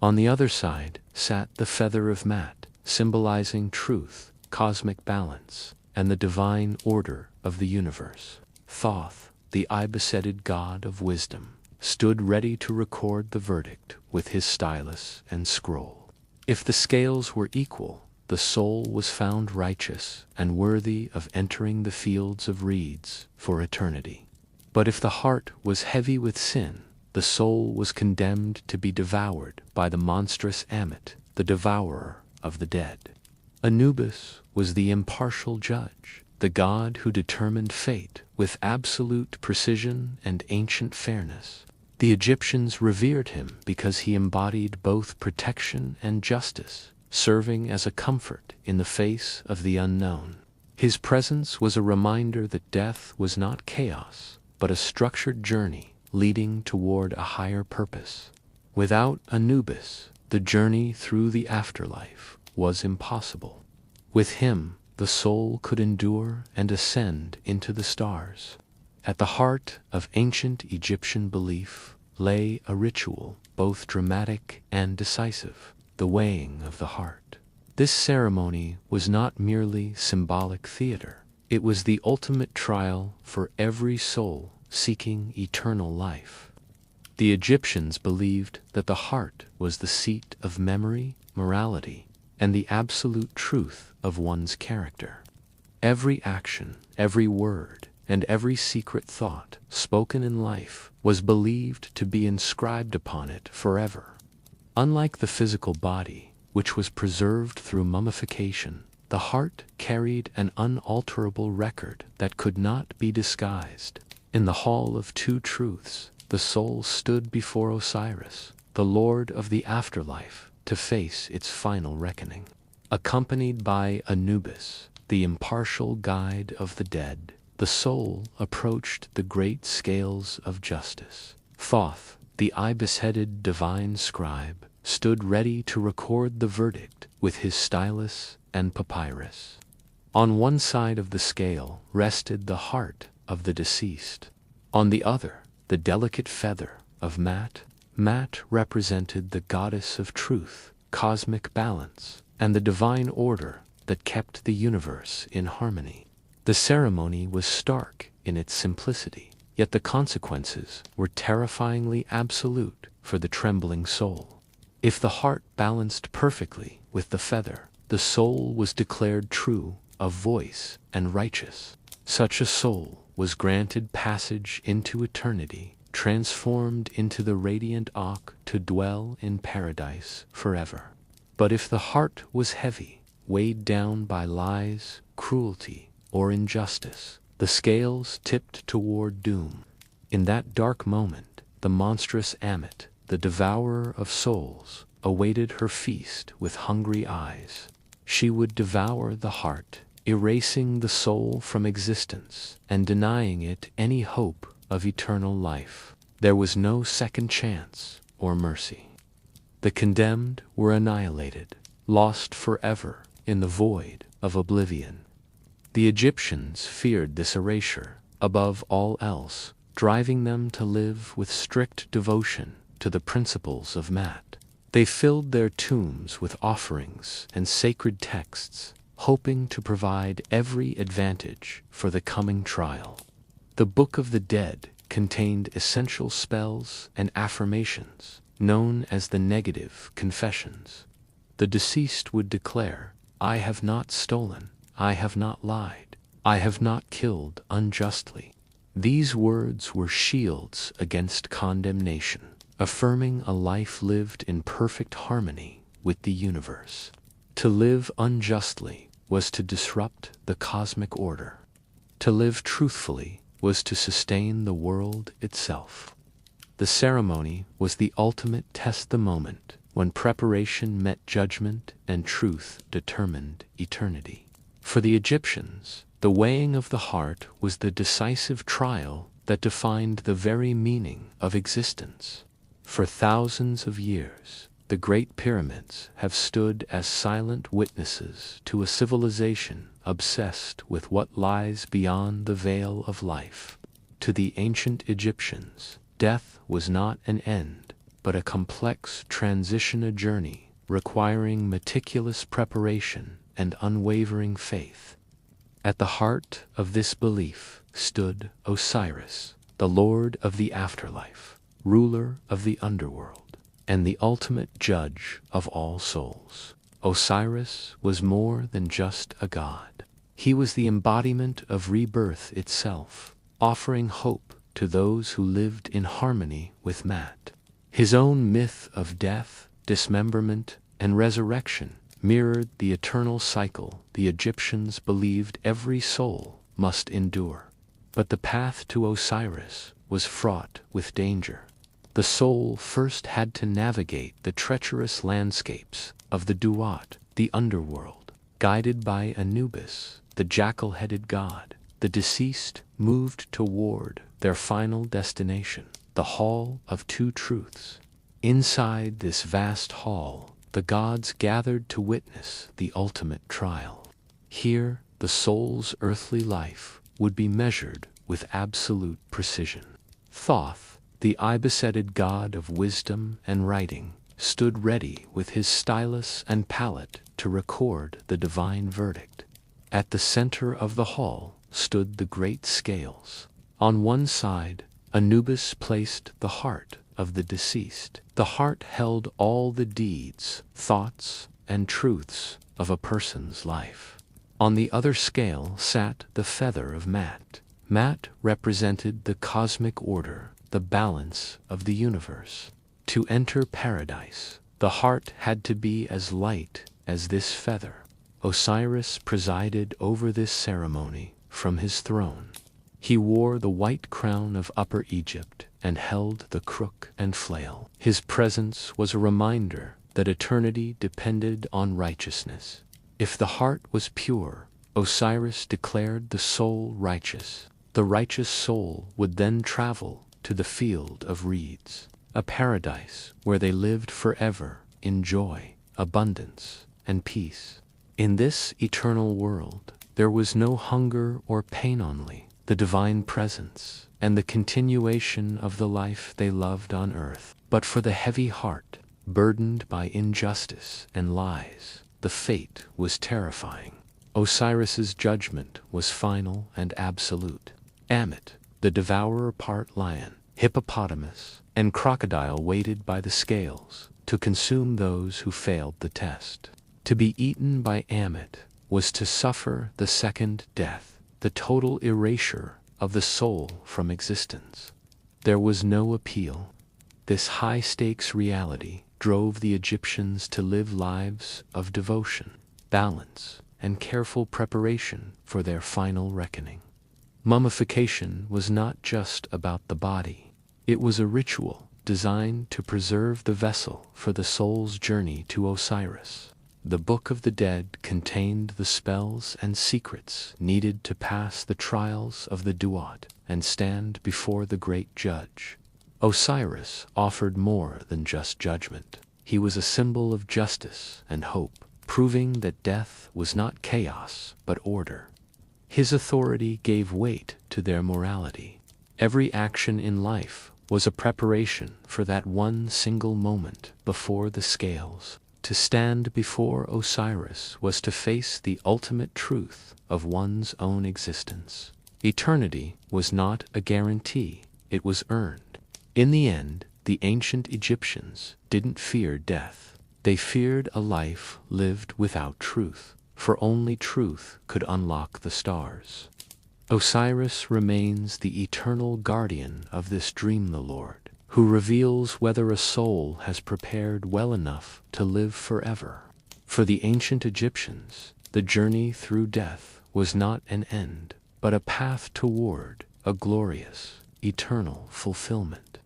On the other side sat the feather of Mat, symbolizing truth, cosmic balance, and the divine order of the universe. Thoth, the ibis-headed god of wisdom, stood ready to record the verdict with his stylus and scroll. If the scales were equal, the soul was found righteous and worthy of entering the fields of reeds for eternity. But if the heart was heavy with sin, the soul was condemned to be devoured by the monstrous Ammit, the devourer of the dead. Anubis was the impartial judge, the god who determined fate with absolute precision and ancient fairness. The Egyptians revered him because he embodied both protection and justice, serving as a comfort in the face of the unknown. His presence was a reminder that death was not chaos, but a structured journey leading toward a higher purpose. Without Anubis, the journey through the afterlife was impossible. With him, the soul could endure and ascend into the stars. At the heart of ancient Egyptian belief lay a ritual, both dramatic and decisive, the weighing of the heart. This ceremony was not merely symbolic theater. It was the ultimate trial for every soul seeking eternal life. The Egyptians believed that the heart was the seat of memory, morality, and the absolute truth of one's character. Every action, every word, and every secret thought spoken in life was believed to be inscribed upon it forever. Unlike the physical body, which was preserved through mummification, the heart carried an unalterable record that could not be disguised. In the Hall of Two Truths, the soul stood before Osiris, the lord of the afterlife, to face its final reckoning. Accompanied by Anubis, the impartial guide of the dead, the soul approached the great scales of justice. Thoth, the ibis-headed divine scribe, stood ready to record the verdict with his stylus and papyrus. On one side of the scale rested the heart of the deceased. On the other, the delicate feather of Mat. Mat represented the goddess of truth, cosmic balance, and the divine order that kept the universe in harmony. The ceremony was stark in its simplicity, yet the consequences were terrifyingly absolute for the trembling soul. If the heart balanced perfectly with the feather, the soul was declared true of voice and righteous. Such a soul was granted passage into eternity, transformed into the radiant Akh to dwell in paradise forever. But if the heart was heavy, weighed down by lies, cruelty, or injustice, the scales tipped toward doom. In that dark moment, the monstrous Ammit, the devourer of souls, awaited her feast with hungry eyes. She would devour the heart, erasing the soul from existence and denying it any hope of eternal life. There was no second chance or mercy. The condemned were annihilated, lost forever in the void of oblivion. The Egyptians feared this erasure above all else, driving them to live with strict devotion to the principles of Mat. They filled their tombs with offerings and sacred texts, hoping to provide every advantage for the coming trial. The Book of the Dead contained essential spells and affirmations, known as the negative confessions. The deceased would declare, "I have not stolen, I have not lied, I have not killed unjustly." These words were shields against condemnation, affirming a life lived in perfect harmony with the universe. To live unjustly was to disrupt the cosmic order. To live truthfully was to sustain the world itself. The ceremony was the ultimate test, the moment when preparation met judgment and truth determined eternity. For the Egyptians, the weighing of the heart was the decisive trial that defined the very meaning of existence. For thousands of years, the Great Pyramids have stood as silent witnesses to a civilization obsessed with what lies beyond the veil of life. To the ancient Egyptians, death was not an end, but a complex transition, a journey requiring meticulous preparation and unwavering faith. At the heart of this belief stood Osiris, the lord of the afterlife. ruler of the underworld, and the ultimate judge of all souls. Osiris was more than just a god. He was the embodiment of rebirth itself, offering hope to those who lived in harmony with Maat. His own myth of death, dismemberment, and resurrection mirrored the eternal cycle the Egyptians believed every soul must endure. But the path to Osiris was fraught with danger. The soul first had to navigate the treacherous landscapes of the Duat, the underworld. Guided by Anubis, the jackal-headed god, the deceased moved toward their final destination, the Hall of Two Truths. Inside this vast hall, the gods gathered to witness the ultimate trial. Here, the soul's earthly life would be measured with absolute precision. Thoth, the ibis-headed god of wisdom and writing, stood ready with his stylus and palette to record the divine verdict. At the center of the hall stood the great scales. On one side, Anubis placed the heart of the deceased. The heart held all the deeds, thoughts, and truths of a person's life. On the other scale sat the feather of Maat. Maat represented the cosmic order, the balance of the universe. To enter paradise, the heart had to be as light as this feather. Osiris presided over this ceremony from his throne. He wore the white crown of Upper Egypt and held the crook and flail. His presence was a reminder that eternity depended on righteousness. If the heart was pure, Osiris declared the soul righteous. The righteous soul would then travel to the field of reeds, a paradise where they lived forever in joy, abundance, and peace. In this eternal world, there was no hunger or pain, only the divine presence and the continuation of the life they loved on earth. But for the heavy heart, burdened by injustice and lies, the fate was terrifying. Osiris's judgment was final and absolute. Ammit, the devourer part lion, hippopotamus, and crocodile waited by the scales to consume those who failed the test. To be eaten by Ammit was to suffer the second death, the total erasure of the soul from existence. There was no appeal. This high-stakes reality drove the Egyptians to live lives of devotion, balance, and careful preparation for their final reckoning. Mummification was not just about the body. It was a ritual designed to preserve the vessel for the soul's journey to Osiris. The Book of the Dead contained the spells and secrets needed to pass the trials of the Duat and stand before the great judge. Osiris offered more than just judgment. He was a symbol of justice and hope, proving that death was not chaos but order. His authority gave weight to their morality. Every action in life was a preparation for that one single moment before the scales. To stand before Osiris was to face the ultimate truth of one's own existence. Eternity was not a guarantee, it was earned. In the end, the ancient Egyptians didn't fear death. They feared a life lived without truth, for only truth could unlock the stars. Osiris remains the eternal guardian of this dream, the Lord, who reveals whether a soul has prepared well enough to live forever. For the ancient Egyptians, the journey through death was not an end, but a path toward a glorious, eternal fulfillment.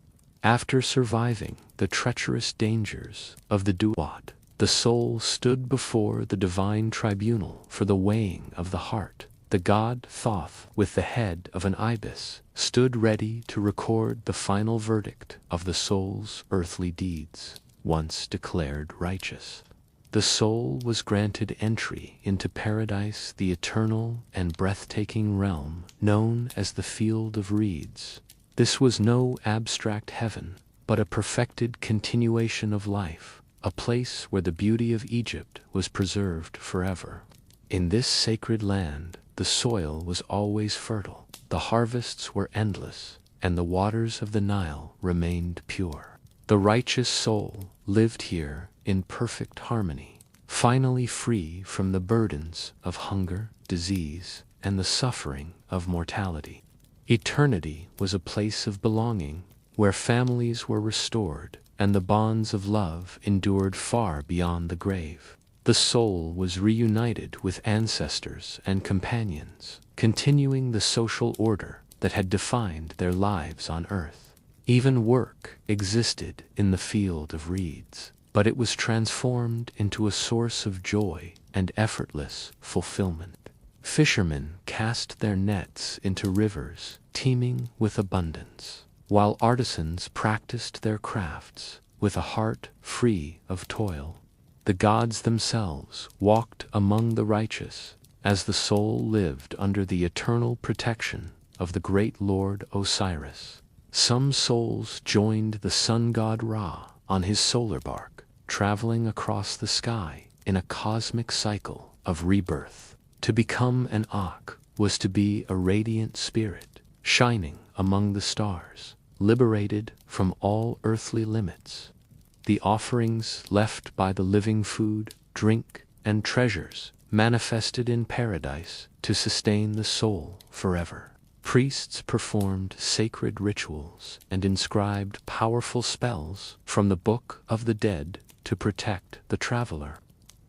After surviving the treacherous dangers of the Duat, the soul stood before the divine tribunal for the weighing of the heart. The god Thoth, with the head of an ibis, stood ready to record the final verdict of the soul's earthly deeds, once declared righteous. The soul was granted entry into paradise, the eternal and breathtaking realm known as the Field of Reeds. This was no abstract heaven, but a perfected continuation of life, a place where the beauty of Egypt was preserved forever. In this sacred land, the soil was always fertile, the harvests were endless, and the waters of the Nile remained pure. The righteous soul lived here in perfect harmony, finally free from the burdens of hunger, disease, and the suffering of mortality. Eternity was a place of belonging, where families were restored, and the bonds of love endured far beyond the grave. The soul was reunited with ancestors and companions, continuing the social order that had defined their lives on earth. Even work existed in the field of reeds, but it was transformed into a source of joy and effortless fulfillment. Fishermen cast their nets into rivers teeming with abundance, while artisans practiced their crafts with a heart free of toil. The gods themselves walked among the righteous as the soul lived under the eternal protection of the great lord Osiris. Some souls joined the sun god Ra on his solar bark, traveling across the sky in a cosmic cycle of rebirth. To become an Ak was to be a radiant spirit, shining among the stars, liberated from all earthly limits. The offerings left by the living food, drink, and treasures manifested in paradise to sustain the soul forever. Priests performed sacred rituals and inscribed powerful spells from the Book of the Dead to protect the traveler.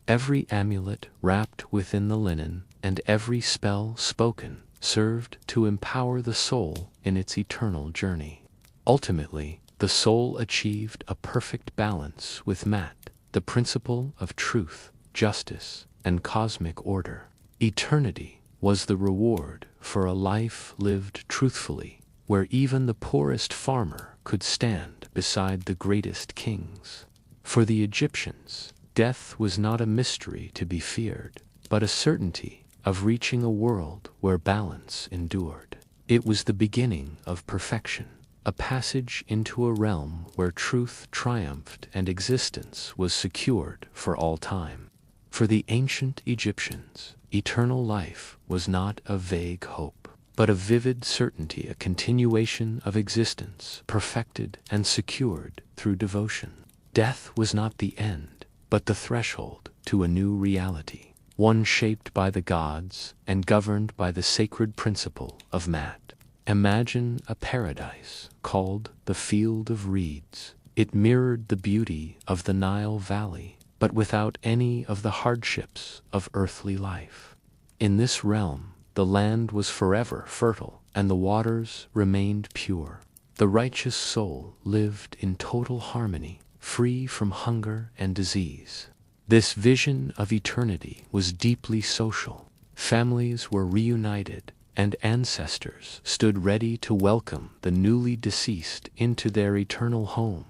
Every amulet wrapped within the linen and every spell spoken served to empower the soul in its eternal journey. Ultimately, the soul achieved a perfect balance with Mat, the principle of truth, justice, and cosmic order. Eternity was the reward for a life lived truthfully, where even the poorest farmer could stand beside the greatest kings. For the Egyptians, death was not a mystery to be feared, but a certainty of reaching a world where balance endured. It was the beginning of perfection, a passage into a realm where truth triumphed and existence was secured for all time. For the ancient Egyptians, eternal life was not a vague hope, but a vivid certainty, a continuation of existence, perfected and secured through devotion. Death was not the end, but the threshold to a new reality, one shaped by the gods and governed by the sacred principle of Mat. Imagine a paradise called the Field of Reeds. It mirrored the beauty of the Nile Valley, but without any of the hardships of earthly life. In this realm, the land was forever fertile, and the waters remained pure. The righteous soul lived in total harmony, free from hunger and disease. This vision of eternity was deeply social. Families were reunited, and ancestors stood ready to welcome the newly deceased into their eternal home.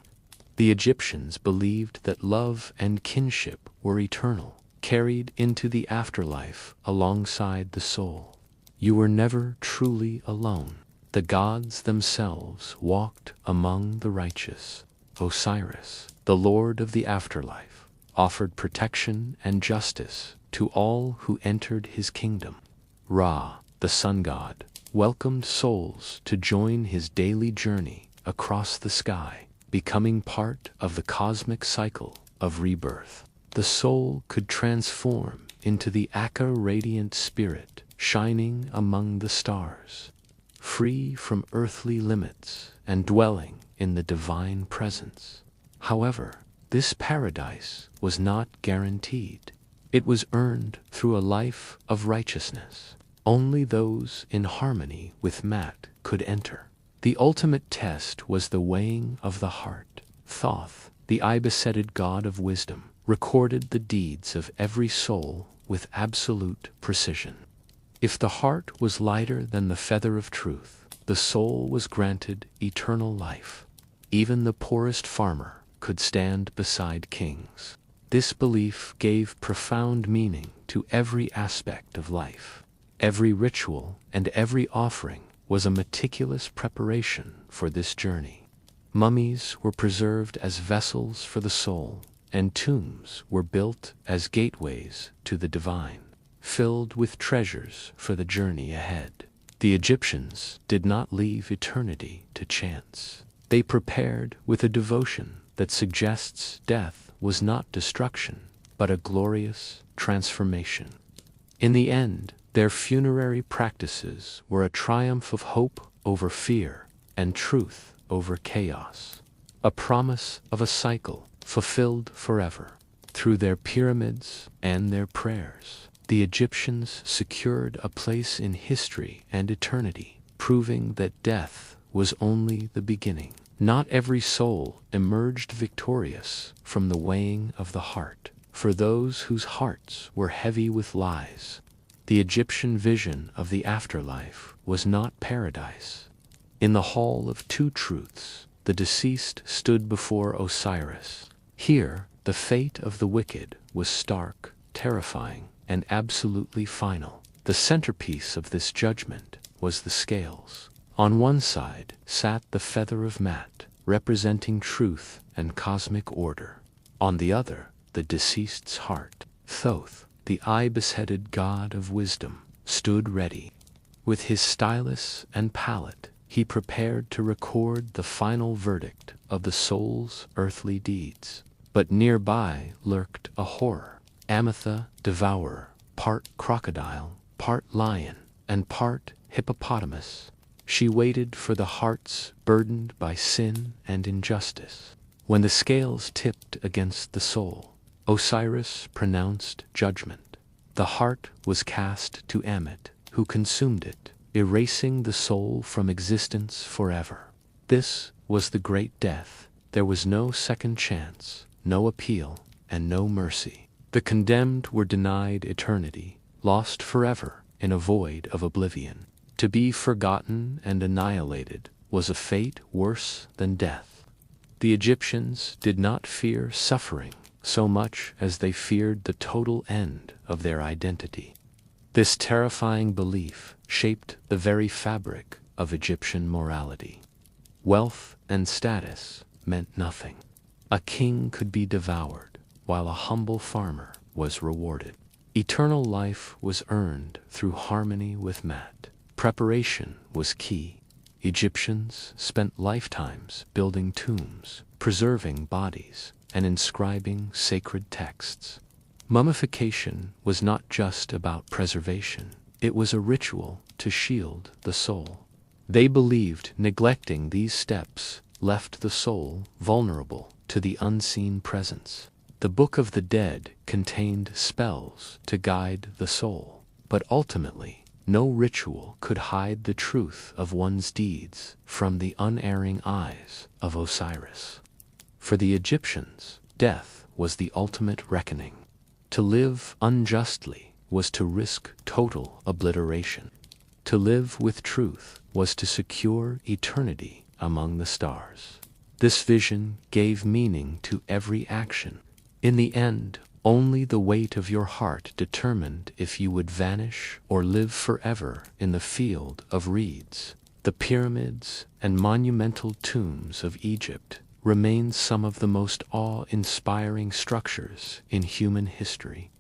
The Egyptians believed that love and kinship were eternal, carried into the afterlife alongside the soul. You were never truly alone. The gods themselves walked among the righteous. Osiris, the lord of the afterlife, offered protection and justice to all who entered his kingdom. Ra, the sun god, welcomed souls to join his daily journey across the sky, becoming part of the cosmic cycle of rebirth. The soul could transform into the Akka radiant spirit, shining among the stars, free from earthly limits and dwelling in the divine presence. However, this paradise was not guaranteed. It was earned through a life of righteousness. Only those in harmony with Mat could enter. The ultimate test was the weighing of the heart. Thoth, the ibis-headed god of wisdom, recorded the deeds of every soul with absolute precision. If the heart was lighter than the feather of truth, the soul was granted eternal life. Even the poorest farmer could stand beside kings. This belief gave profound meaning to every aspect of life. Every ritual and every offering was a meticulous preparation for this journey. Mummies were preserved as vessels for the soul, and tombs were built as gateways to the divine, filled with treasures for the journey ahead. The Egyptians did not leave eternity to chance. They prepared with a devotion that suggests death was not destruction, but a glorious transformation. In the end, their funerary practices were a triumph of hope over fear and truth over chaos, a promise of a cycle fulfilled forever. Through their pyramids and their prayers, the Egyptians secured a place in history and eternity, proving that death was only the beginning. Not every soul emerged victorious from the weighing of the heart. For those whose hearts were heavy with lies, the Egyptian vision of the afterlife was not paradise. In the Hall of Two Truths, the deceased stood before Osiris. Here, the fate of the wicked was stark, terrifying, and absolutely final. The centerpiece of this judgment was the scales. On one side sat the feather of Mat, representing truth and cosmic order. On the other, the deceased's heart. Thoth, the ibis-headed god of wisdom, stood ready. With his stylus and palette, he prepared to record the final verdict of the soul's earthly deeds. But nearby lurked a horror. Amitha, devourer, part crocodile, part lion, and part hippopotamus. She waited for the hearts burdened by sin and injustice. When the scales tipped against the soul, Osiris pronounced judgment. The heart was cast to Ammit, who consumed it, erasing the soul from existence forever. This was the great death. There was no second chance, no appeal, and no mercy. The condemned were denied eternity, lost forever in a void of oblivion. To be forgotten and annihilated was a fate worse than death. The Egyptians did not fear suffering so much as they feared the total end of their identity. This terrifying belief shaped the very fabric of Egyptian morality. Wealth and status meant nothing. A king could be devoured, while a humble farmer was rewarded. Eternal life was earned through harmony with Mat. Preparation was key. Egyptians spent lifetimes building tombs, preserving bodies, and inscribing sacred texts. Mummification was not just about preservation, it was a ritual to shield the soul. They believed neglecting these steps left the soul vulnerable to the unseen presence. The Book of the Dead contained spells to guide the soul, but ultimately, no ritual could hide the truth of one's deeds from the unerring eyes of Osiris. For the Egyptians, death was the ultimate reckoning. To live unjustly was to risk total obliteration. To live with truth was to secure eternity among the stars. This vision gave meaning to every action. In the end, only the weight of your heart determined if you would vanish or live forever in the field of reeds. The pyramids and monumental tombs of Egypt remain some of the most awe-inspiring structures in human history.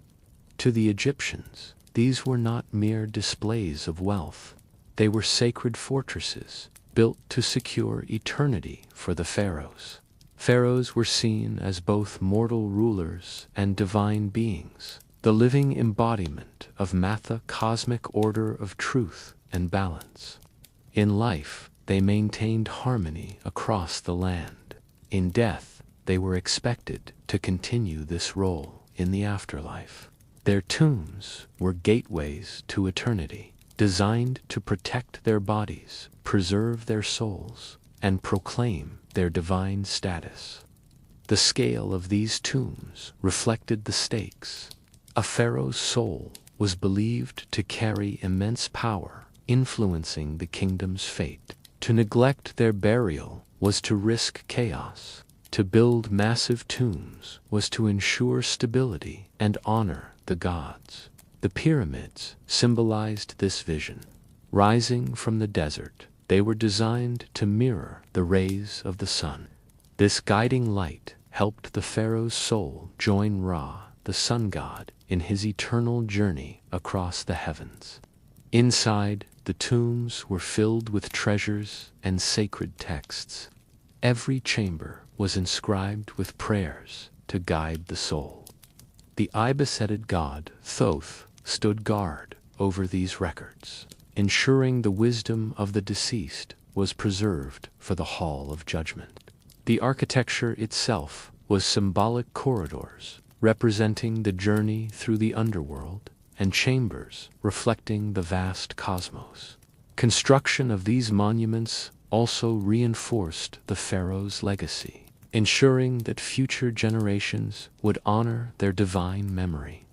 To the Egyptians, these were not mere displays of wealth. They were sacred fortresses, built to secure eternity for the pharaohs. Pharaohs were seen as both mortal rulers and divine beings, the living embodiment of Matha cosmic order of truth and balance. In life, they maintained harmony across the land. In death, they were expected to continue this role in the afterlife. Their tombs were gateways to eternity, designed to protect their bodies, preserve their souls, and proclaim their divine status. The scale of these tombs reflected the stakes. A pharaoh's soul was believed to carry immense power, influencing the kingdom's fate. To neglect their burial was to risk chaos. To build massive tombs was to ensure stability and honor the gods. The pyramids symbolized this vision. Rising from the desert, they were designed to mirror the rays of the sun. This guiding light helped the pharaoh's soul join Ra, the sun god, in his eternal journey across the heavens. Inside, the tombs were filled with treasures and sacred texts. Every chamber was inscribed with prayers to guide the soul. The ibis-headed god, Thoth, stood guard over these records, ensuring the wisdom of the deceased was preserved for the Hall of Judgment. The architecture itself was symbolic corridors representing the journey through the underworld and chambers reflecting the vast cosmos. Construction of these monuments also reinforced the pharaoh's legacy, ensuring that future generations would honor their divine memory.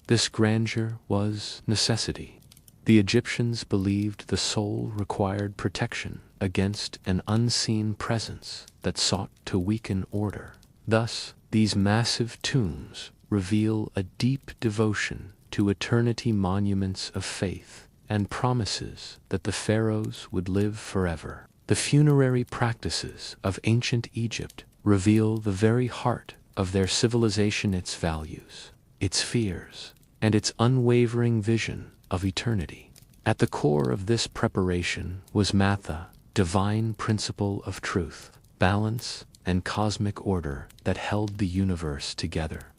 This grandeur was necessity. The Egyptians believed the soul required protection against an unseen presence that sought to weaken order. Thus, these massive tombs reveal a deep devotion to eternity, monuments of faith, and promises that the pharaohs would live forever. The funerary practices of ancient Egypt reveal the very heart of their civilization, its values, its fears, and its unwavering vision of eternity. At the core of this preparation was Matha, divine principle of truth, balance, and cosmic order that held the universe together.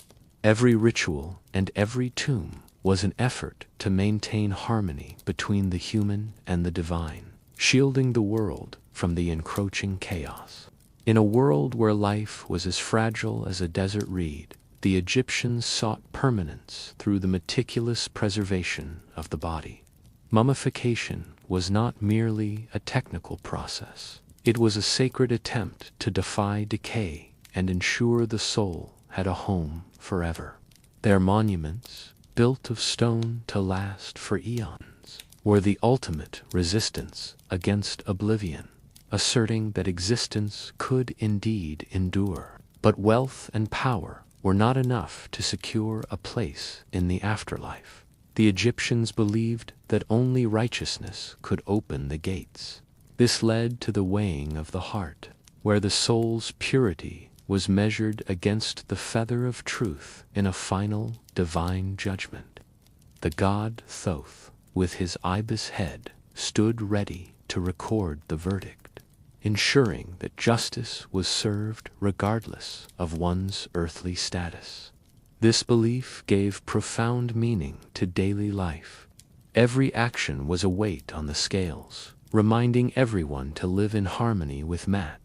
Every ritual and every tomb was an effort to maintain harmony between the human and the divine, shielding the world from the encroaching chaos. In a world where life was as fragile as a desert reed, the Egyptians sought permanence through the meticulous preservation of the body. Mummification was not merely a technical process. It was a sacred attempt to defy decay and ensure the soul had a home forever. Their monuments, built of stone to last for eons, were the ultimate resistance against oblivion, asserting that existence could indeed endure. But wealth and power were not enough to secure a place in the afterlife. The Egyptians believed that only righteousness could open the gates. This led to the weighing of the heart, where the soul's purity was measured against the feather of truth in a final divine judgment. The god Thoth, with his ibis head, stood ready to record the verdict, ensuring that justice was served regardless of one's earthly status. This belief gave profound meaning to daily life. Every action was a weight on the scales, reminding everyone to live in harmony with Mat.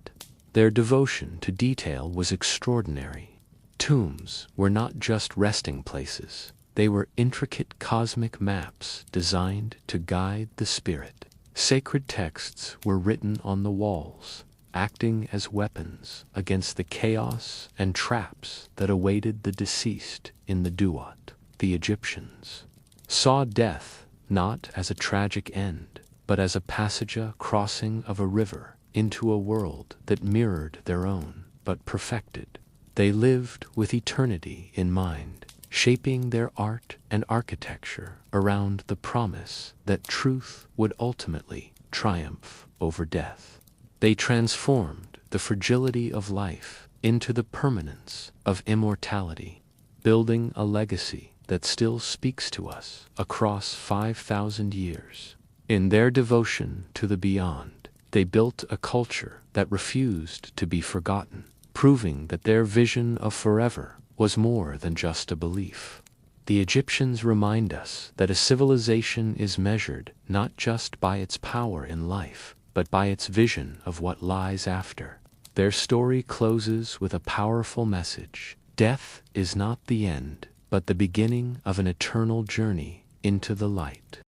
Their devotion to detail was extraordinary. Tombs were not just resting places. They were intricate cosmic maps designed to guide the spirit. Sacred texts were written on the walls, acting as weapons against the chaos and traps that awaited the deceased in the duat. The Egyptians saw death not as a tragic end, but as a passage crossing of a river into a world that mirrored their own, but perfected. They lived with eternity in mind, shaping their art and architecture around the promise that truth would ultimately triumph over death. They transformed the fragility of life into the permanence of immortality, building a legacy that still speaks to us across 5,000 years. In their devotion to the beyond, they built a culture that refused to be forgotten, proving that their vision of forever was more than just a belief. The Egyptians remind us that a civilization is measured not just by its power in life, but by its vision of what lies after. Their story closes with a powerful message. Death is not the end, but the beginning of an eternal journey into the light.